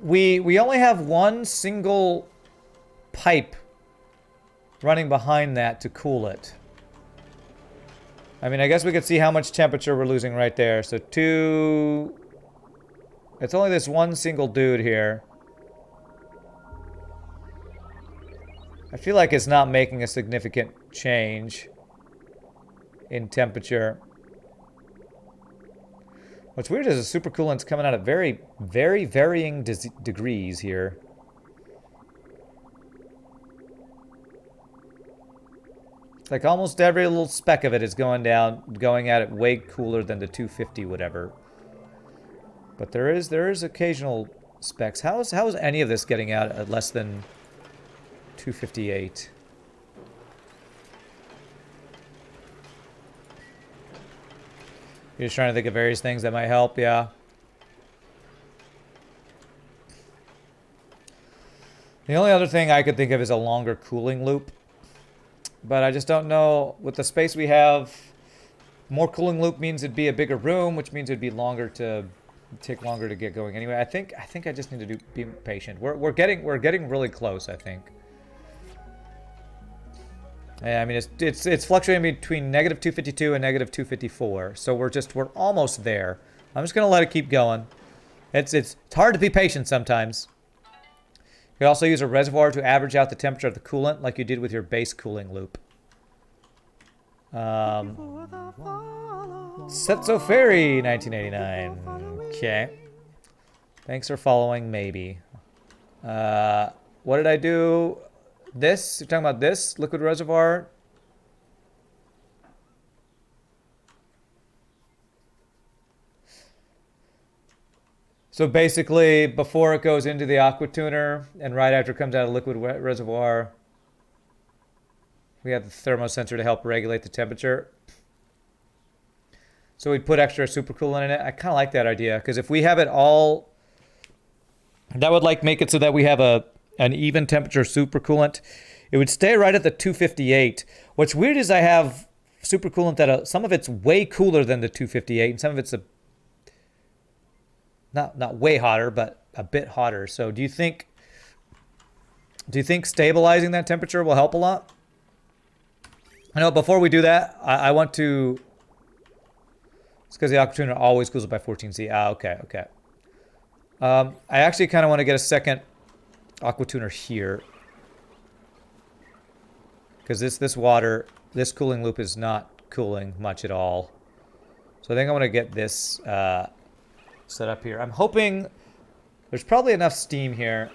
we only have one single pipe running behind that to cool it. I mean, I guess we could see how much temperature we're losing right there. So 2... It's only this one single dude here. I feel like it's not making a significant change in temperature. What's weird is the supercoolant's coming out at very, very varying degrees here. It's like almost every little speck of it is going at it way cooler than the 250 whatever. But there is occasional specks. How is any of this getting out at less than 258? You're just trying to think of various things that might help, yeah. The only other thing I could think of is a longer cooling loop. But I just don't know, with the space we have, more cooling loop means it'd be a bigger room, which means it'd be longer to take longer to get going anyway. I think I just need to be patient. We're getting really close, I think. Yeah, I mean it's fluctuating between negative 252 and negative 254. So we're almost there. I'm just gonna let it keep going. It's hard to be patient sometimes. You can also use a reservoir to average out the temperature of the coolant, like you did with your base cooling loop. Setso Ferry, 1989. Okay. Thanks for following, maybe. What did I do? This? You're talking about this liquid reservoir? So basically, before it goes into the aqua tuner, and right after it comes out of the liquid reservoir, we have the thermosensor to help regulate the temperature. So we'd put extra supercoolant in it. I kind of like that idea, because if we have it all, that would like make it so that we have an even temperature supercoolant. It would stay right at the 258. What's weird is I have supercoolant that some of it's way cooler than the 258, and some of it's not way hotter, but a bit hotter. So do you think stabilizing that temperature will help a lot? I know before we do that, I want to... It's because the aqua tuner always cools it by 14C. Ah, okay. I actually kind of want to get a second aqua tuner here. Because this water, this cooling loop is not cooling much at all. So I think I want to get this set up here. I'm hoping there's probably enough steam here.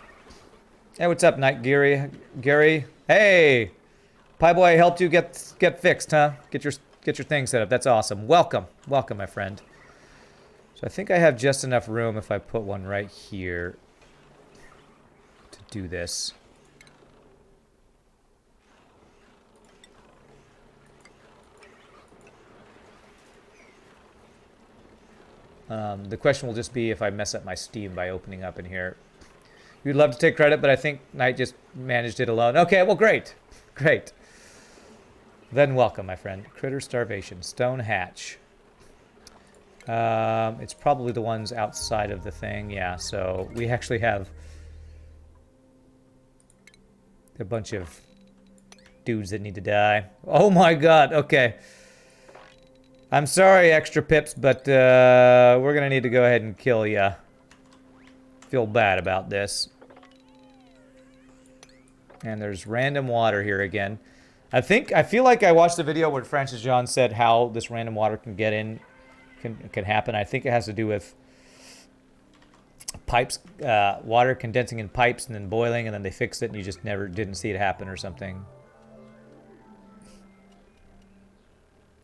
Hey, what's up, Night Gary? Hey! Pie Boy helped you get fixed, huh? Get your thing set up. That's awesome. Welcome, my friend. So I think I have just enough room if I put one right here. do this. The question will just be if I mess up my Steam by opening up in here. You'd love to take credit, but I think Knight just managed it alone. Okay, well, great. Great. Then welcome, my friend. Critter Starvation. Stone Hatch. It's probably the ones outside of the thing. Yeah, so we actually have a bunch of dudes that need to die. Oh my god, okay. I'm sorry, Extra Pips, but we're gonna need to go ahead and kill ya. Feel bad about this. And there's random water here again. I feel like I watched the video where Francis John said how this random water can get in, can happen. I think it has to do with pipes, water condensing in pipes and then boiling, and then they fixed it and you just never didn't see it happen or something.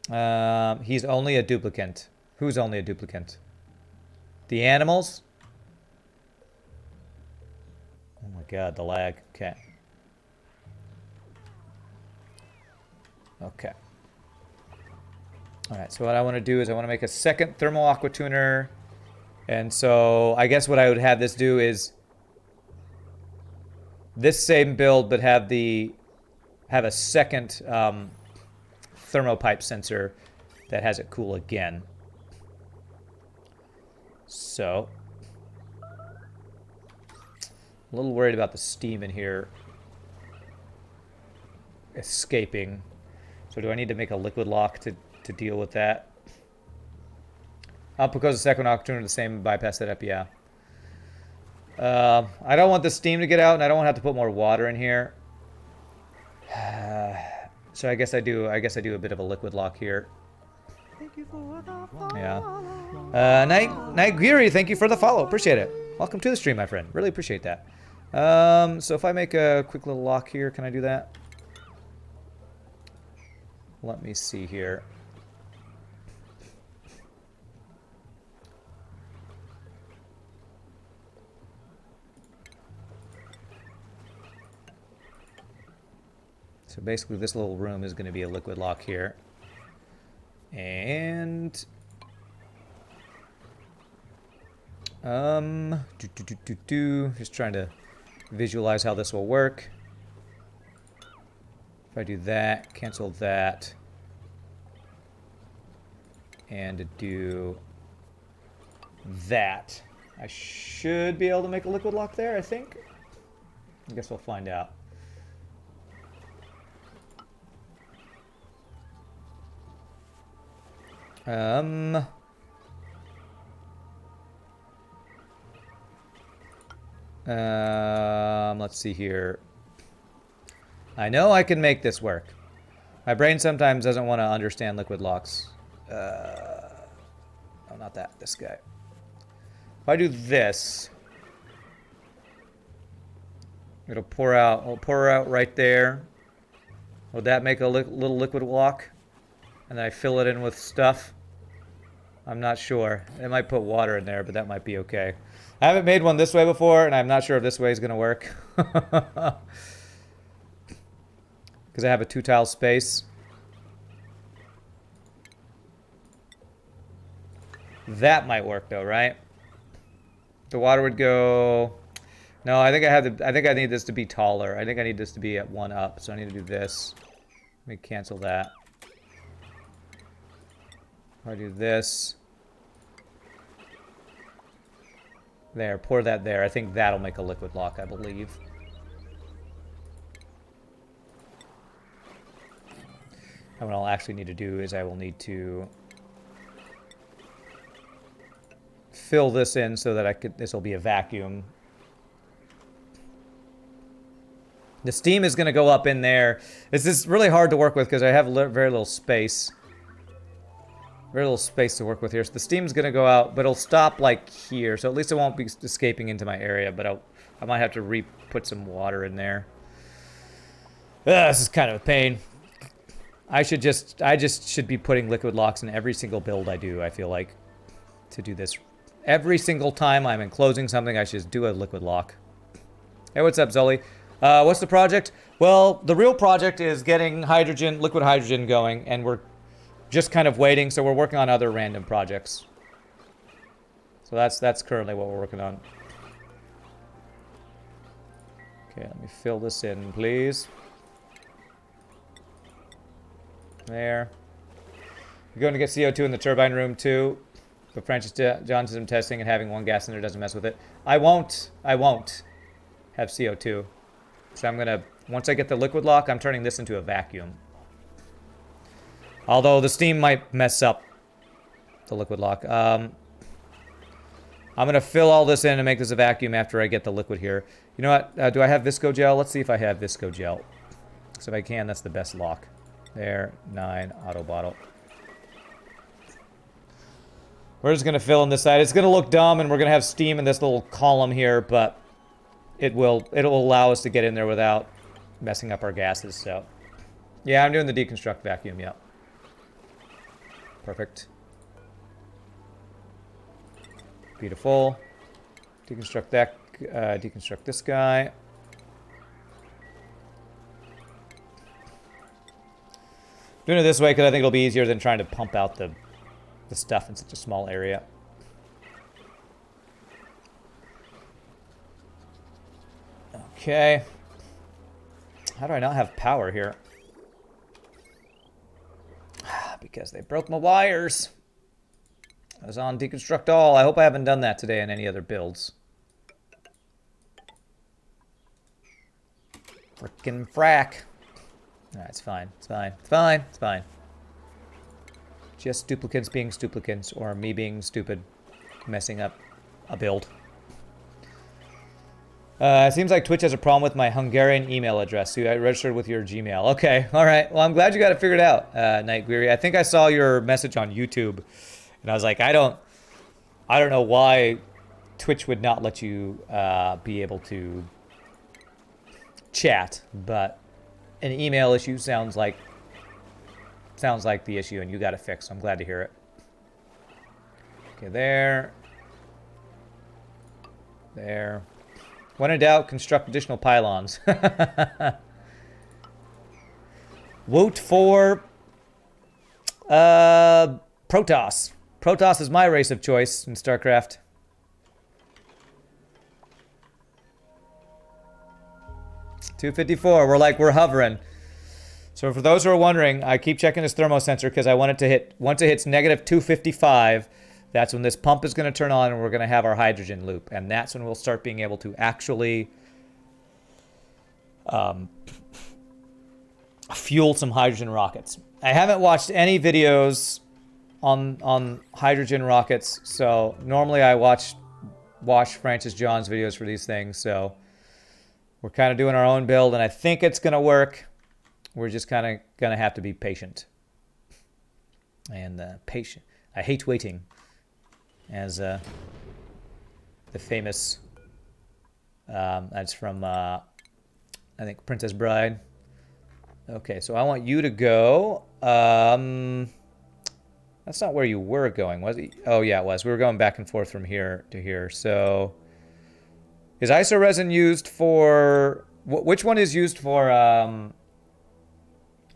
He's only a duplicant. Who's only a duplicant? The animals? Oh my god, the lag. Okay. Okay. Alright, so what I want to do is I want to make a second thermal aqua tuner. And so I guess what I would have this do is this same build, but have a second thermopipe sensor that has it cool again. So a little worried about the steam in here escaping. So do I need to make a liquid lock to deal with that? Because the second aqua tuner the same, bypass that up, yeah. I don't want the steam to get out, and I don't want to have to put more water in here. So I guess I do a bit of a liquid lock here. Yeah. Night Geary, thank you for the follow. Appreciate it. Welcome to the stream, my friend. Really appreciate that. So if I make a quick little lock here, can I do that? Let me see here. So basically this little room is going to be a liquid lock here. And just trying to visualize how this will work. If I do that, cancel that, and do that, I should be able to make a liquid lock there, I think. I guess we'll find out. Let's see here. I know I can make this work. My brain sometimes doesn't want to understand liquid locks. Oh, not that. This guy. If I do this, it'll pour out. It'll pour out right there. Would that make a little liquid lock? And then I fill it in with stuff. I'm not sure. It might put water in there, but that might be okay. I haven't made one this way before, and I'm not sure if this way is going to work. Because I have a 2-tile space. That might work though, right? The water would go... No, I think I need this to be taller. I think I need this to be at 1 up, so I need to do this. Let me cancel that. I do this. There, pour that there. I think that'll make a liquid lock, I believe. And what I'll actually need to do is I will need to fill this in so that this will be a vacuum. The steam is going to go up in there. This is really hard to work with because I have very little space. Very little space to work with here. So the steam's going to go out, but it'll stop like here. So at least it won't be escaping into my area, but I might have to put some water in there. This is kind of a pain. I just should be putting liquid locks in every single build I do, I feel like, to do this. Every single time I'm enclosing something, I should just do a liquid lock. Hey, what's up, Zully? What's the project? Well, the real project is getting hydrogen, liquid hydrogen going, and we're just kind of waiting, so we're working on other random projects. So that's currently what we're working on. Okay, let me fill this in, please. There. We're going to get CO2 in the turbine room, too. But Francis Johnson testing and having one gas in there doesn't mess with it. I won't have CO2. So I'm going to, once I get the liquid lock, I'm turning this into a vacuum. Although the steam might mess up the liquid lock. I'm going to fill all this in and make this a vacuum after I get the liquid here. You know what? Do I have Visco Gel? Let's see if I have Visco Gel. So if I can, that's the best lock. There, 9, auto bottle. We're just going to fill in this side. It's going to look dumb, and we're going to have steam in this little column here, but it'll allow us to get in there without messing up our gases, so. Yeah, I'm doing the deconstruct vacuum, yeah. Perfect. Beautiful. Deconstruct that, deconstruct this guy. Doing it this way because I think it'll be easier than trying to pump out the stuff in such a small area. Okay. How do I not have power here? Because they broke my wires. I was on deconstruct all. I hope I haven't done that today in any other builds. Frickin' frack. Alright, it's fine. It's fine. It's fine. It's fine. Just duplicants being duplicants, or me being stupid, messing up a build. It seems like Twitch has a problem with my Hungarian email address. So I registered with your Gmail. Okay, all right. Well, I'm glad you got it figured out, Night Weary. I think I saw your message on YouTube, and I was like, I don't know why Twitch would not let you be able to chat, but an email issue sounds like the issue, and you got it fixed. So I'm glad to hear it. Okay, there. There. When in doubt, construct additional pylons. Woot for Protoss. Protoss is my race of choice in StarCraft. $254. We're hovering. So for those who are wondering, I keep checking this thermo sensor because I want it to hit, once it hits negative 255, that's when this pump is going to turn on and we're going to have our hydrogen loop. And that's when we'll start being able to actually fuel some hydrogen rockets. I haven't watched any videos on hydrogen rockets, so normally I watch Francis John's videos for these things, so we're kind of doing our own build, and I think it's going to work. We're just kind of going to have to be patient. And patient. I hate waiting. As the famous, that's from, I think, Princess Bride. Okay, so I want you to go. That's not where you were going, was it? Oh, yeah, it was. We were going back and forth from here to here. So, is isoresin used for... Which one is used for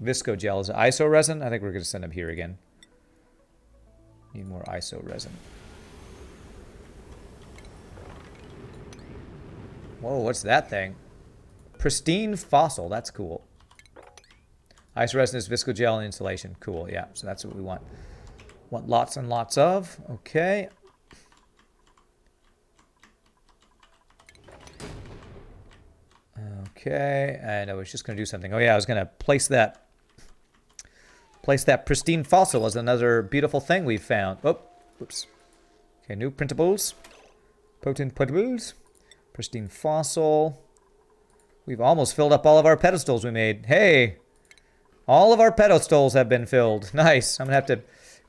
Visco Gel? Is it isoresin? I think we're going to send them here again. Need more isoresin. Whoa, what's that thing? Pristine fossil. That's cool. Isoresin is Visco Gel and insulation. Cool, yeah. So that's what we want. Want lots and lots of. Okay. Okay, and I was just going to do something. Oh yeah, I was going to place that pristine fossil as another beautiful thing we've found. Oh, whoops. Okay, new printables. Potent printables. Pristine fossil. We've almost filled up all of our pedestals we made. Hey, all of our pedestals have been filled. Nice. I'm going to have to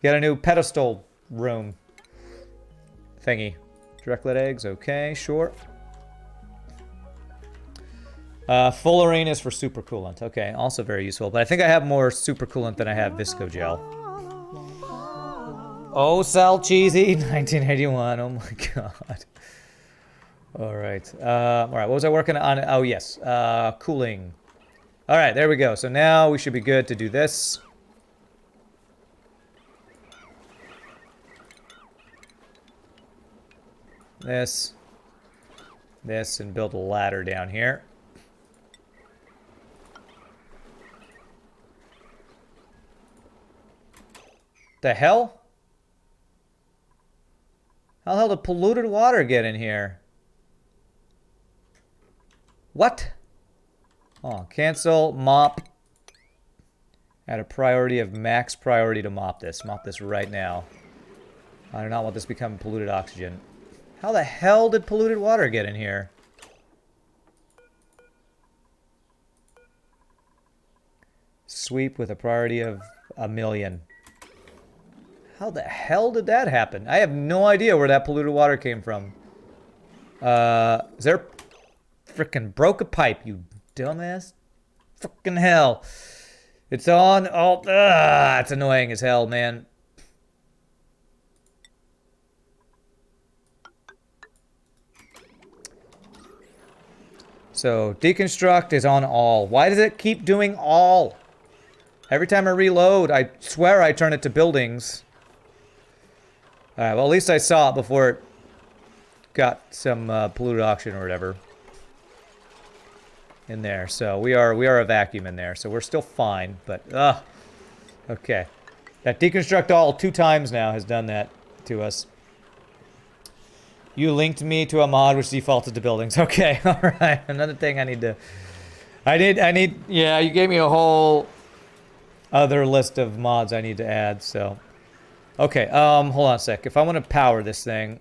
get a new pedestal room thingy. Direct lit eggs. Okay, sure. Fullerene is for supercoolant. Okay, also very useful. But I think I have more supercoolant than I have Visco Gel. Oh, Sal Cheesy, 1981. Oh my god. All right. What was I working on? Oh, yes. Cooling. All right, there we go. So now we should be good to do this. This, and build a ladder down here. The hell? How the hell did polluted water get in here? What? Oh, cancel, mop. Add a priority of max priority to mop this. Mop this right now. I do not want this to become polluted oxygen. How the hell did polluted water get in here? Sweep with a priority of 1,000,000. How the hell did that happen? I have no idea where that polluted water came from. Is there... Frickin' broke a pipe, you dumbass. Frickin' hell. It's on. Oh, it's annoying as hell, man. So, deconstruct is on all. Why does it keep doing all? Every time I reload, I swear I turn it to buildings. Alright, well, at least I saw it before it got some polluted oxygen or whatever in there. So we are a vacuum in there, so we're still fine, but okay. That deconstruct all 2 times now has done that to us. You linked me to a mod which defaulted to buildings. Okay, alright. Another thing I need to... yeah, you gave me a whole other list of mods I need to add, so... Okay, hold on a sec. If I want to power this thing...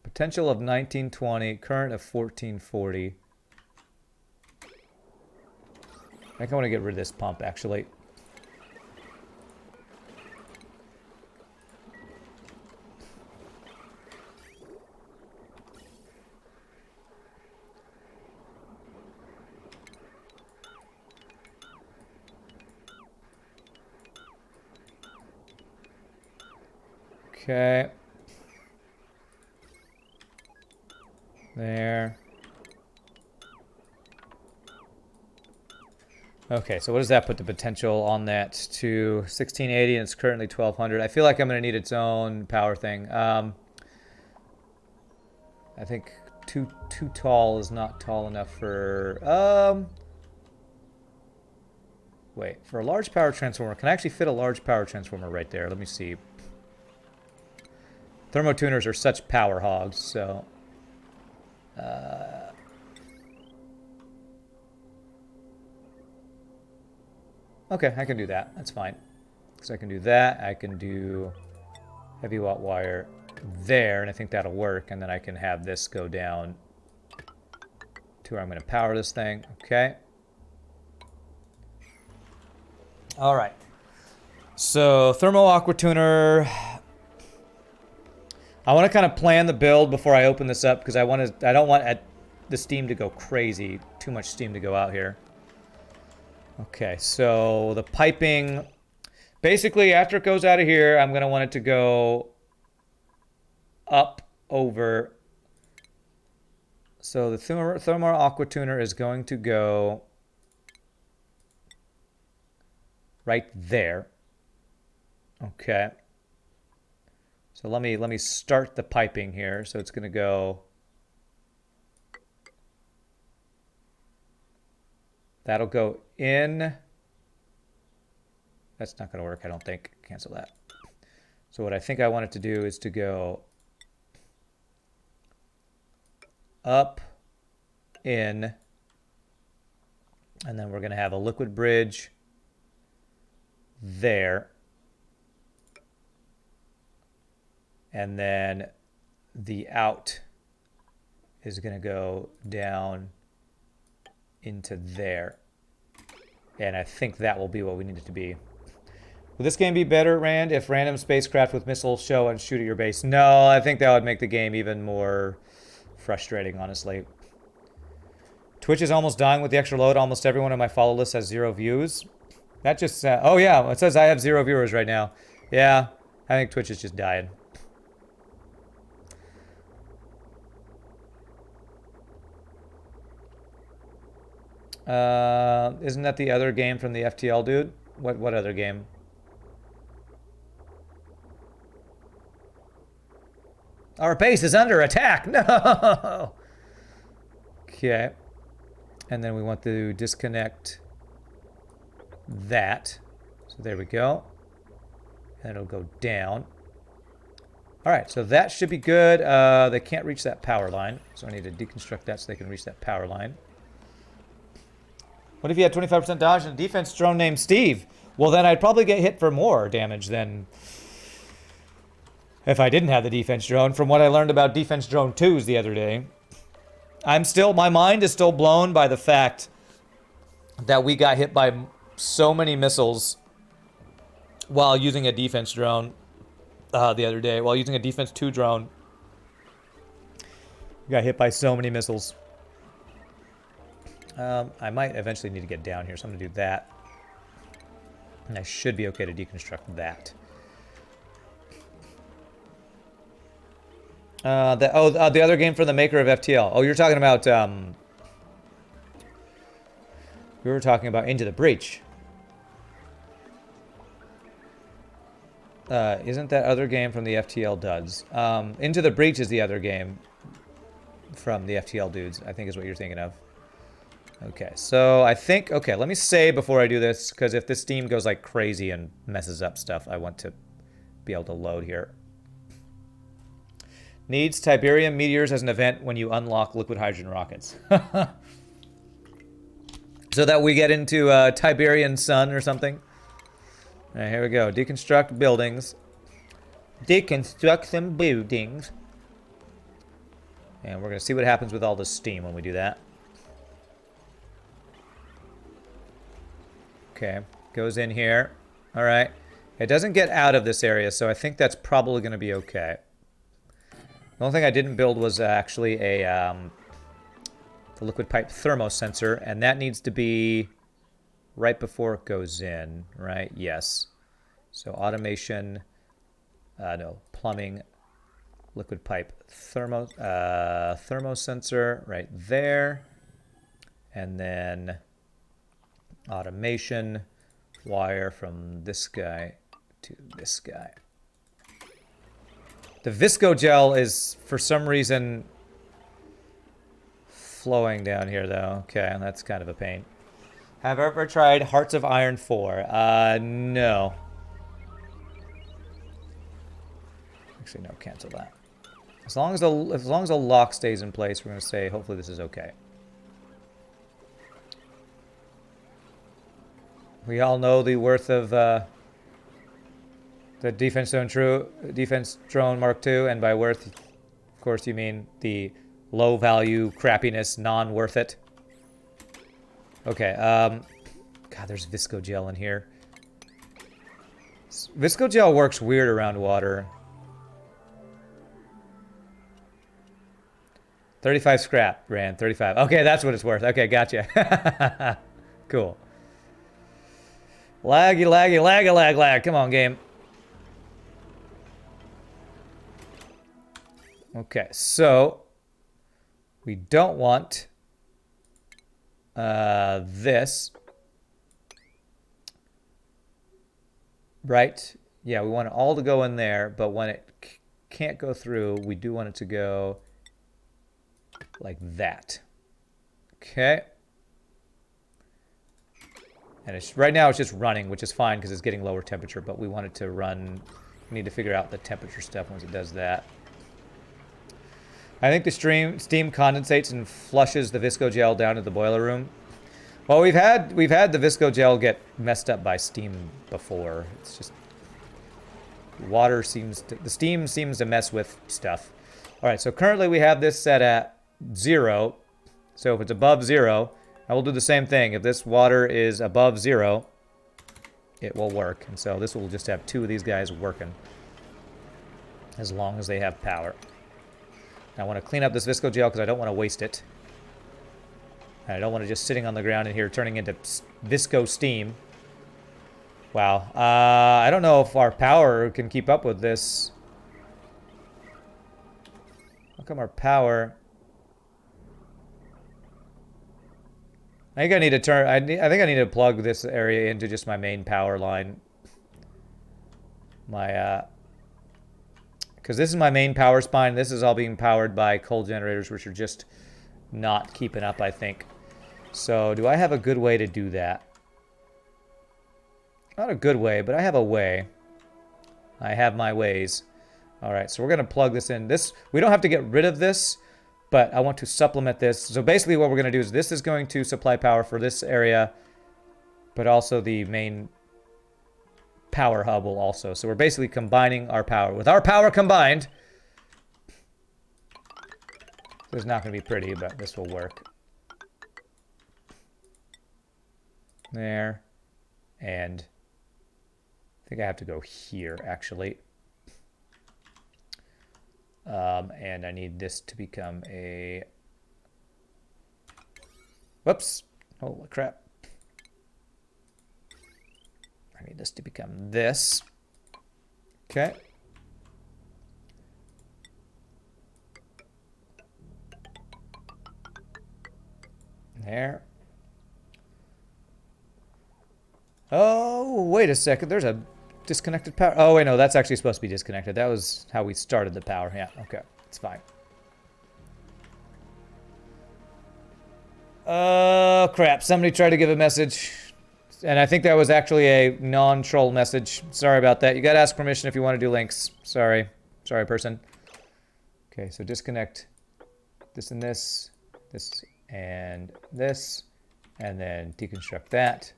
Potential of 1920, current of 1440. I think I want to get rid of this pump, actually. Okay. There. Okay, so what does that put the potential on that to 1680, and it's currently 1200. I feel like I'm going to need its own power thing. I think too tall is not tall enough for... Wait, for a large power transformer, can I actually fit a large power transformer right there? Let me see. Thermotuners are such power hogs, so... Okay, I can do that. That's fine. So I can do that. I can do heavy watt wire there, and I think that'll work. And then I can have this go down to where I'm going to power this thing. Okay. All right. So thermo aqua tuner. I want to kind of plan the build before I open this up because I don't want the steam to go crazy. Too much steam to go out here. Okay, so the piping, basically after it goes out of here, I'm going to want it to go up over. So the thermal aqua tuner is going to go right there. Okay. So let me start the piping here. So it's going to go. That'll go in. That's not going to work, I don't think. Cancel that. So what I think I want it to do is to go up, in, and then we're going to have a liquid bridge there. And then the out is going to go down into there. And I think that will be what we need it to be. Will this game be better, Rand, if random spacecraft with missiles show and shoot at your base? No, I think that would make the game even more frustrating, honestly. Twitch is almost dying with the extra load. Almost everyone on my follow list has 0 views. That just... oh, yeah, it says I have 0 viewers right now. Yeah, I think Twitch is just dying. Isn't that the other game from the FTL dude? What other game? Our base is under attack. No. Okay. And then we want to disconnect that. So there we go. And it'll go down. All right, so that should be good. They can't reach that power line, so I need to deconstruct that so they can reach that power line. What if you had 25% dodge and a defense drone named Steve? Well, then I'd probably get hit for more damage than if I didn't have the defense drone, from what I learned about defense drone 2s the other day. My mind is still blown by the fact that we got hit by so many missiles while using a defense drone the other day. While using a defense 2 drone, we got hit by so many missiles. I might eventually need to get down here, so I'm going to do that. And I should be okay to deconstruct that. The other game from the maker of FTL. Oh, you're talking about, we were talking about Into the Breach. Isn't that other game from the FTL dudes? Into the Breach is the other game from the FTL dudes, I think is what you're thinking of. Okay, so I think, okay, let me save before I do this, because if this Steam goes like crazy and messes up stuff, I want to be able to load here. Needs Tiberium meteors as an event when you unlock liquid hydrogen rockets. So that we get into Tiberian Sun or something. All right, here we go. Deconstruct buildings. Deconstruct some buildings. And we're going to see what happens with all this steam when we do that. Okay, goes in here. All right. It doesn't get out of this area, so I think that's probably going to be okay. The only thing I didn't build was actually a the liquid pipe thermosensor, and that needs to be right before it goes in, right? Yes. So automation, no, plumbing, liquid pipe thermosensor right there, and then automation wire from this guy to this guy. The Visco gel is, for some reason, flowing down here, though. Okay, that's kind of a pain. Have I ever tried Hearts of Iron 4? No. Actually, no, cancel that. As long as the lock stays in place, we're going to say, hopefully this is okay. We all know the worth of the Defense Drone Mark II, and by worth, of course, you mean the low value crappiness, non-worth it. Okay, God, there's Visco gel in here. Visco gel works weird around water. 35 scrap, Rand, 35. Okay, that's what it's worth. Okay, gotcha. Cool. Laggy, laggy, laggy, lag, lag. Come on, game. Okay, so we don't want this, right? Yeah, we want it all to go in there, but when it can't go through, we do want it to go like that. Okay. And it's right now it's just running, which is fine because it's getting lower temperature, but we want it to run. We need to figure out the temperature stuff once it does that. I think the steam condensates and flushes the Visco gel down to the boiler room. Well, we've had the Visco gel get messed up by steam before. It's just the steam seems to mess with stuff. All right, so currently we have this set at 0. So if it's above 0, I will do the same thing. If this water is above 0, it will work. And so this will just have 2 of these guys working as long as they have power. I want to clean up this Visco gel because I don't want to waste it. And I don't want it just sitting on the ground in here turning into Visco steam. Wow. I don't know if our power can keep up with this. How come our power... I think I need to turn... I think I need to plug this area into just my main power line. My, because this is my main power spine. This is all being powered by coal generators, which are just not keeping up, I think. So, do I have a good way to do that? Not a good way, but I have a way. I have my ways. Alright, so we're going to plug this in. This, we don't have to get rid of this, but I want to supplement this. So basically what we're going to do is this is going to supply power for this area, but also the main power hub will also. So we're basically combining our power. With our power combined, this is not going to be pretty, but this will work. There. And I think I have to go here, actually. And I need this to become a... Whoops. Holy crap. I need this to become this. Okay. There. Oh, wait a second. There's a disconnected power. Oh, wait, no. That's actually supposed to be disconnected. That was how we started the power. Yeah, okay. It's fine. Oh, crap. Somebody tried to give a message. And I think that was actually a non-troll message. Sorry about that. You gotta ask permission if you want to do links. Sorry. Sorry, person. Okay, so disconnect this and this. This and this. And then deconstruct that.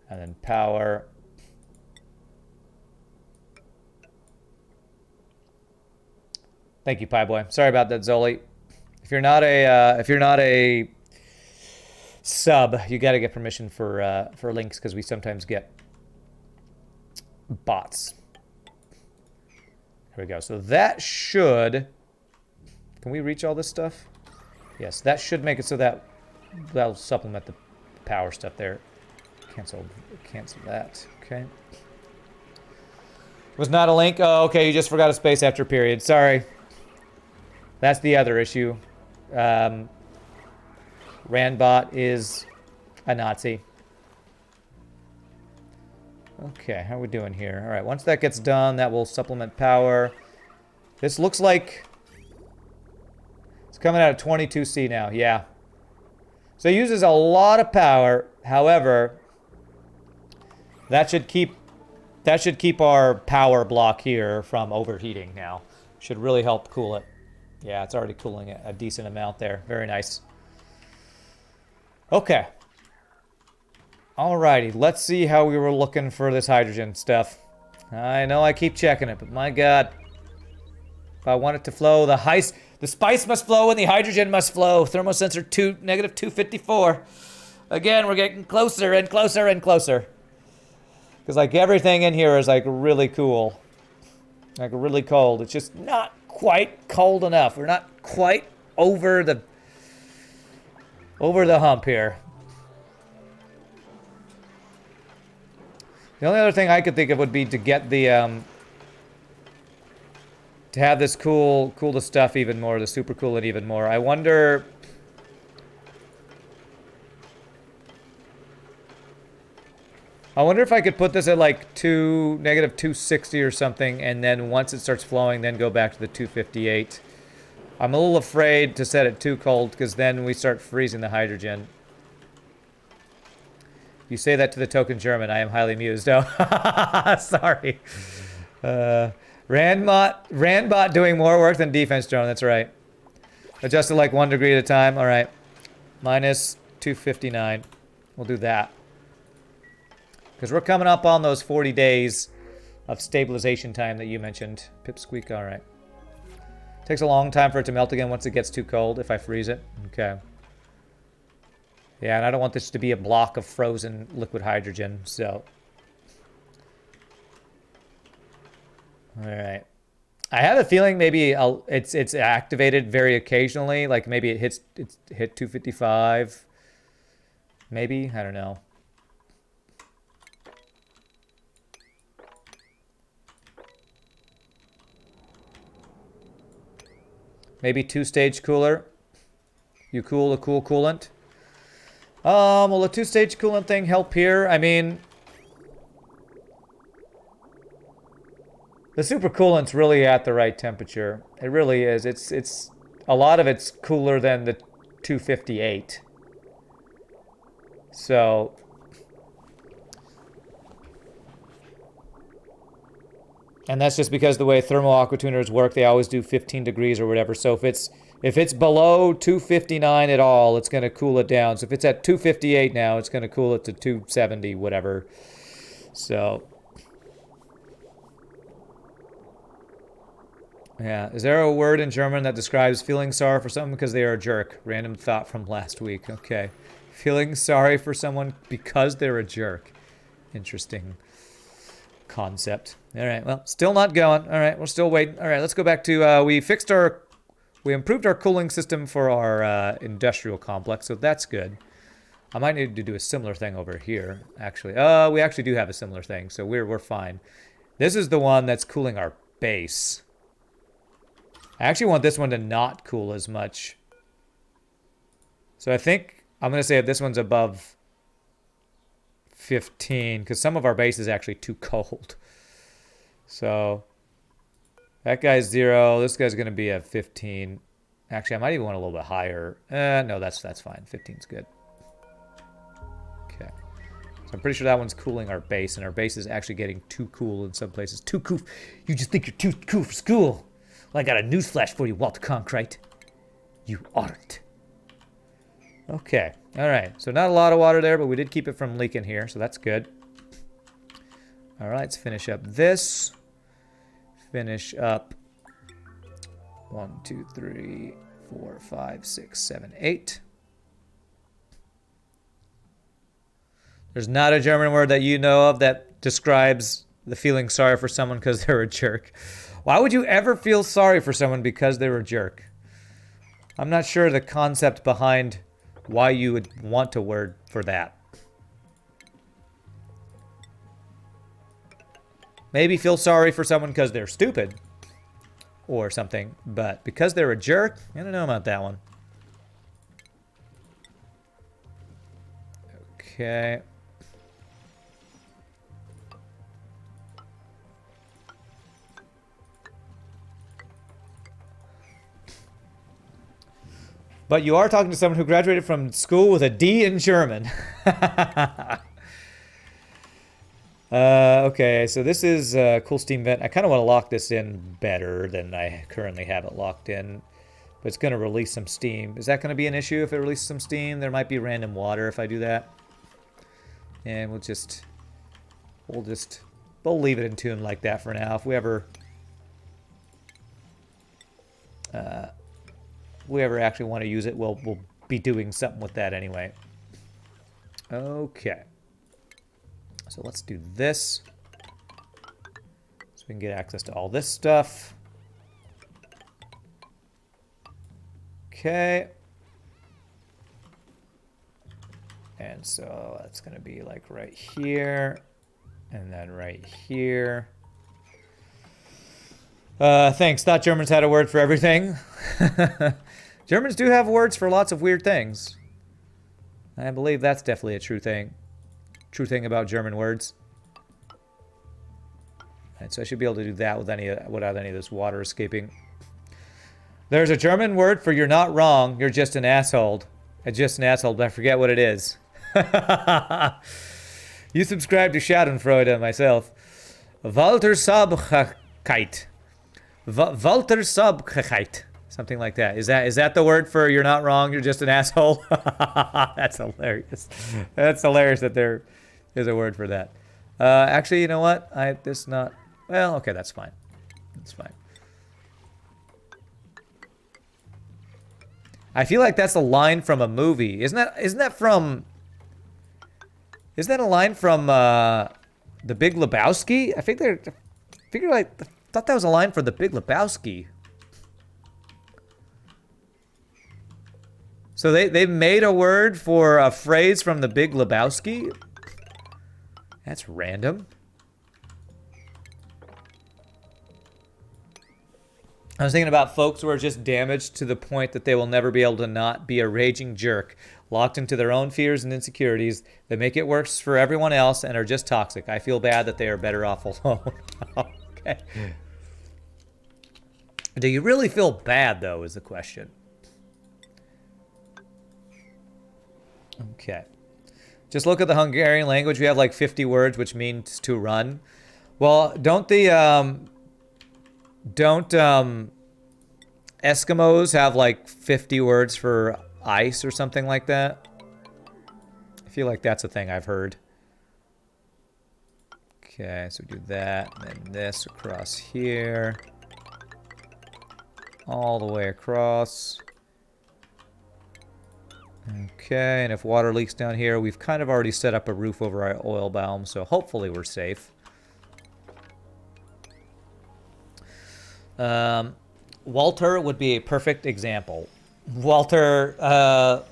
And then power. Thank you, Pieboy. Sorry about that, Zoli. If you're not a sub, you got to get permission for links because we sometimes get bots. Here we go. So that should. Can we reach all this stuff? Yes, that should make it so that that'll supplement the power stuff there. Cancel that. Okay. Was not a link. Oh, okay. You just forgot a space after period. Sorry. That's the other issue. Randbot is a Nazi. Okay, how are we doing here? All right, once that gets done, that will supplement power. This looks like it's coming out of 22C now. Yeah. So it uses a lot of power. However, that should keep our power block here from overheating now. Should really help cool it. Yeah, it's already cooling a decent amount there. Very nice. Okay. Alrighty, let's see how we were looking for this hydrogen stuff. I know I keep checking it, but my god. If I want it to flow, the spice must flow and the hydrogen must flow. Thermosensor negative 254. Again, we're getting closer and closer and closer. Because like everything in here is like really cool. Like really cold. It's just not quite cold enough. We're not quite over the hump here. The only other thing I could think of would be to get the to have this cool the stuff even more, the super cool it even more. I wonder if I could put this at like negative 260 or something, and then once it starts flowing, then go back to the 258. I'm a little afraid to set it too cold, because then we start freezing the hydrogen. You say that to the token German. I am highly amused. Oh, sorry. Randbot doing more work than defense drone. That's right. Adjusted like 1 degree at a time. All right. Minus 259. We'll do that. Because we're coming up on those 40 days of stabilization time that you mentioned. Pipsqueak, all right. Takes a long time for it to melt again once it gets too cold, if I freeze it. Okay. Yeah, and I don't want this to be a block of frozen liquid hydrogen, so. All right. I have a feeling maybe it's activated very occasionally, like maybe it hit 255. Maybe, I don't know. Maybe two-stage cooler. You cool the cool coolant. Will a two-stage coolant thing help here? I mean, the supercoolant's really at the right temperature. It really is. It's a lot of it's cooler than the 258. So and that's just because the way thermal aqua tuners work, they always do 15 degrees or whatever. So if it's below 259 at all, it's going to cool it down. So if it's at 258 now, it's going to cool it to 270, whatever. So yeah, is there a word in German that describes feeling sorry for someone because they are a jerk? Random thought from last week. Okay. Feeling sorry for someone because they're a jerk. Interesting concept. All right, well, still not going. All right, we're still waiting. All right, let's go back to, we improved our cooling system for our industrial complex, so that's good. I might need to do a similar thing over here, actually. We actually do have a similar thing, so we're fine. This is the one that's cooling our base. I actually want this one to not cool as much. So I think I'm going to say that this one's above 15, because some of our base is actually too cold. So that guy's 0. This guy's going to be at 15. Actually, I might even want a little bit higher. No, that's fine. 15's good. Okay. So I'm pretty sure that one's cooling our base, and our base is actually getting too cool in some places. Too cool. You just think you're too cool for school. Well, I got a newsflash for you, Walter Cronkite. You aren't. Okay. All right. So not a lot of water there, but we did keep it from leaking here, so that's good. All right. Let's finish up this. Finish up 1, 2, 3, 4, 5, 6, 7, 8. There's not a German word that you know of that describes the feeling sorry for someone because they're a jerk. Why would you ever feel sorry for someone because they're a jerk? I'm not sure the concept behind why you would want a word for that. Maybe feel sorry for someone because they're stupid or something, but because they're a jerk, I don't know about that one. Okay. But you are talking to someone who graduated from school with a D in German. Okay, so this is a cool steam vent. I kind of want to lock this in better than I currently have it locked in. But it's going to release some steam. Is that going to be an issue if it releases some steam? There might be random water if I do that. And we'll leave it in tune like that for now. If we ever actually want to use it, we'll be doing something with that anyway. Okay. So let's do this. So we can get access to all this stuff. Okay. And so that's going to be like right here. And then right here. Thanks. Thought Germans had a word for everything. Germans do have words for lots of weird things. I believe that's definitely a true thing. True thing about German words. Alright, so I should be able to do that without any of this water escaping. There's a German word for you're not wrong, you're just an asshole. Just an asshole, but I forget what it is. You subscribe to Schadenfreude myself. Walter Sabkeit. Walter Sabkeit. Something like that. Is that the word for you're not wrong, you're just an asshole? That's hilarious. That's hilarious that there is a word for that. Actually, you know what? Well, okay, that's fine. That's fine. I feel like that's a line from a movie. Isn't that a line from The Big Lebowski? I thought that was a line from The Big Lebowski. So they made a word for a phrase from The Big Lebowski? That's random. I was thinking about folks who are just damaged to the point that they will never be able to not be a raging jerk, locked into their own fears and insecurities that make it worse for everyone else and are just toxic. I feel bad that they are better off alone. Okay. Do you really feel bad, though, is the question. Okay. Just look at the Hungarian language. We have like 50 words, which means to run. Well, don't Eskimos have like 50 words for ice or something like that? I feel like that's a thing I've heard. Okay, so we do that, and then this across here. All the way across. Okay, and if water leaks down here, we've kind of already set up a roof over our oil balm, so hopefully we're safe. Walter would be a perfect example. Walter,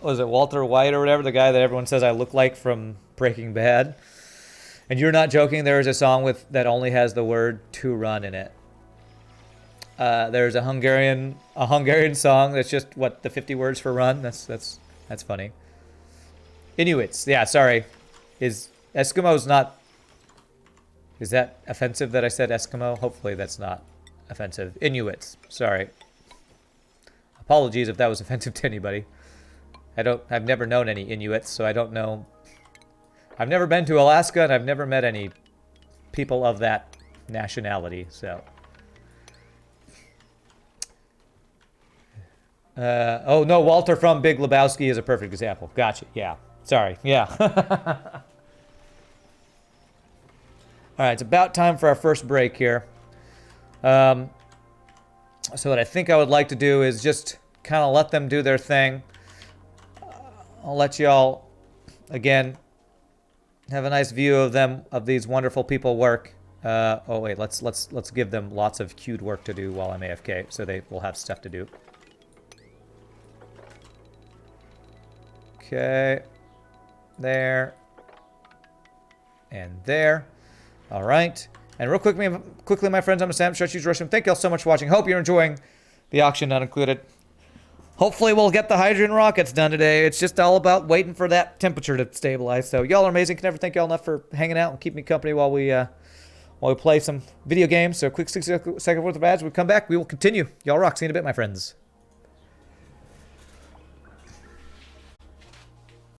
was it Walter White or whatever, the guy that everyone says I look like from Breaking Bad? And you're not joking, there is a song that only has the word to run in it. There's a Hungarian song that's just, what, the 50 words for run? That's funny. Inuits, yeah, sorry. Is Eskimo's not... Is that offensive that I said Eskimo? Hopefully that's not offensive. Inuits, sorry. Apologies if that was offensive to anybody. I've never known any Inuits, so I don't know. I've never been to Alaska, and I've never met any people of that nationality, so. Oh, no, Walter from Big Lebowski is a perfect example. Gotcha, yeah. Sorry, yeah. All right, it's about time for our first break here. So what I think I would like to do is just kind of let them do their thing. I'll let y'all, again, have a nice view of them, of these wonderful people work. Oh wait, let's give them lots of queued work to do while I'm AFK, so they will have stuff to do. Okay, there, and there. All right. And real quickly, my friends, I'm Sam Stretchy's Russian. Thank you all so much for watching. Hope you're enjoying the auction, not included. Hopefully, we'll get the hydrogen rockets done today. It's just all about waiting for that temperature to stabilize. So, y'all are amazing. Can never thank y'all enough for hanging out and keeping me company while we play some video games. So, quick 6 second worth of ads. When we come back, we will continue. Y'all rock. See you in a bit, my friends.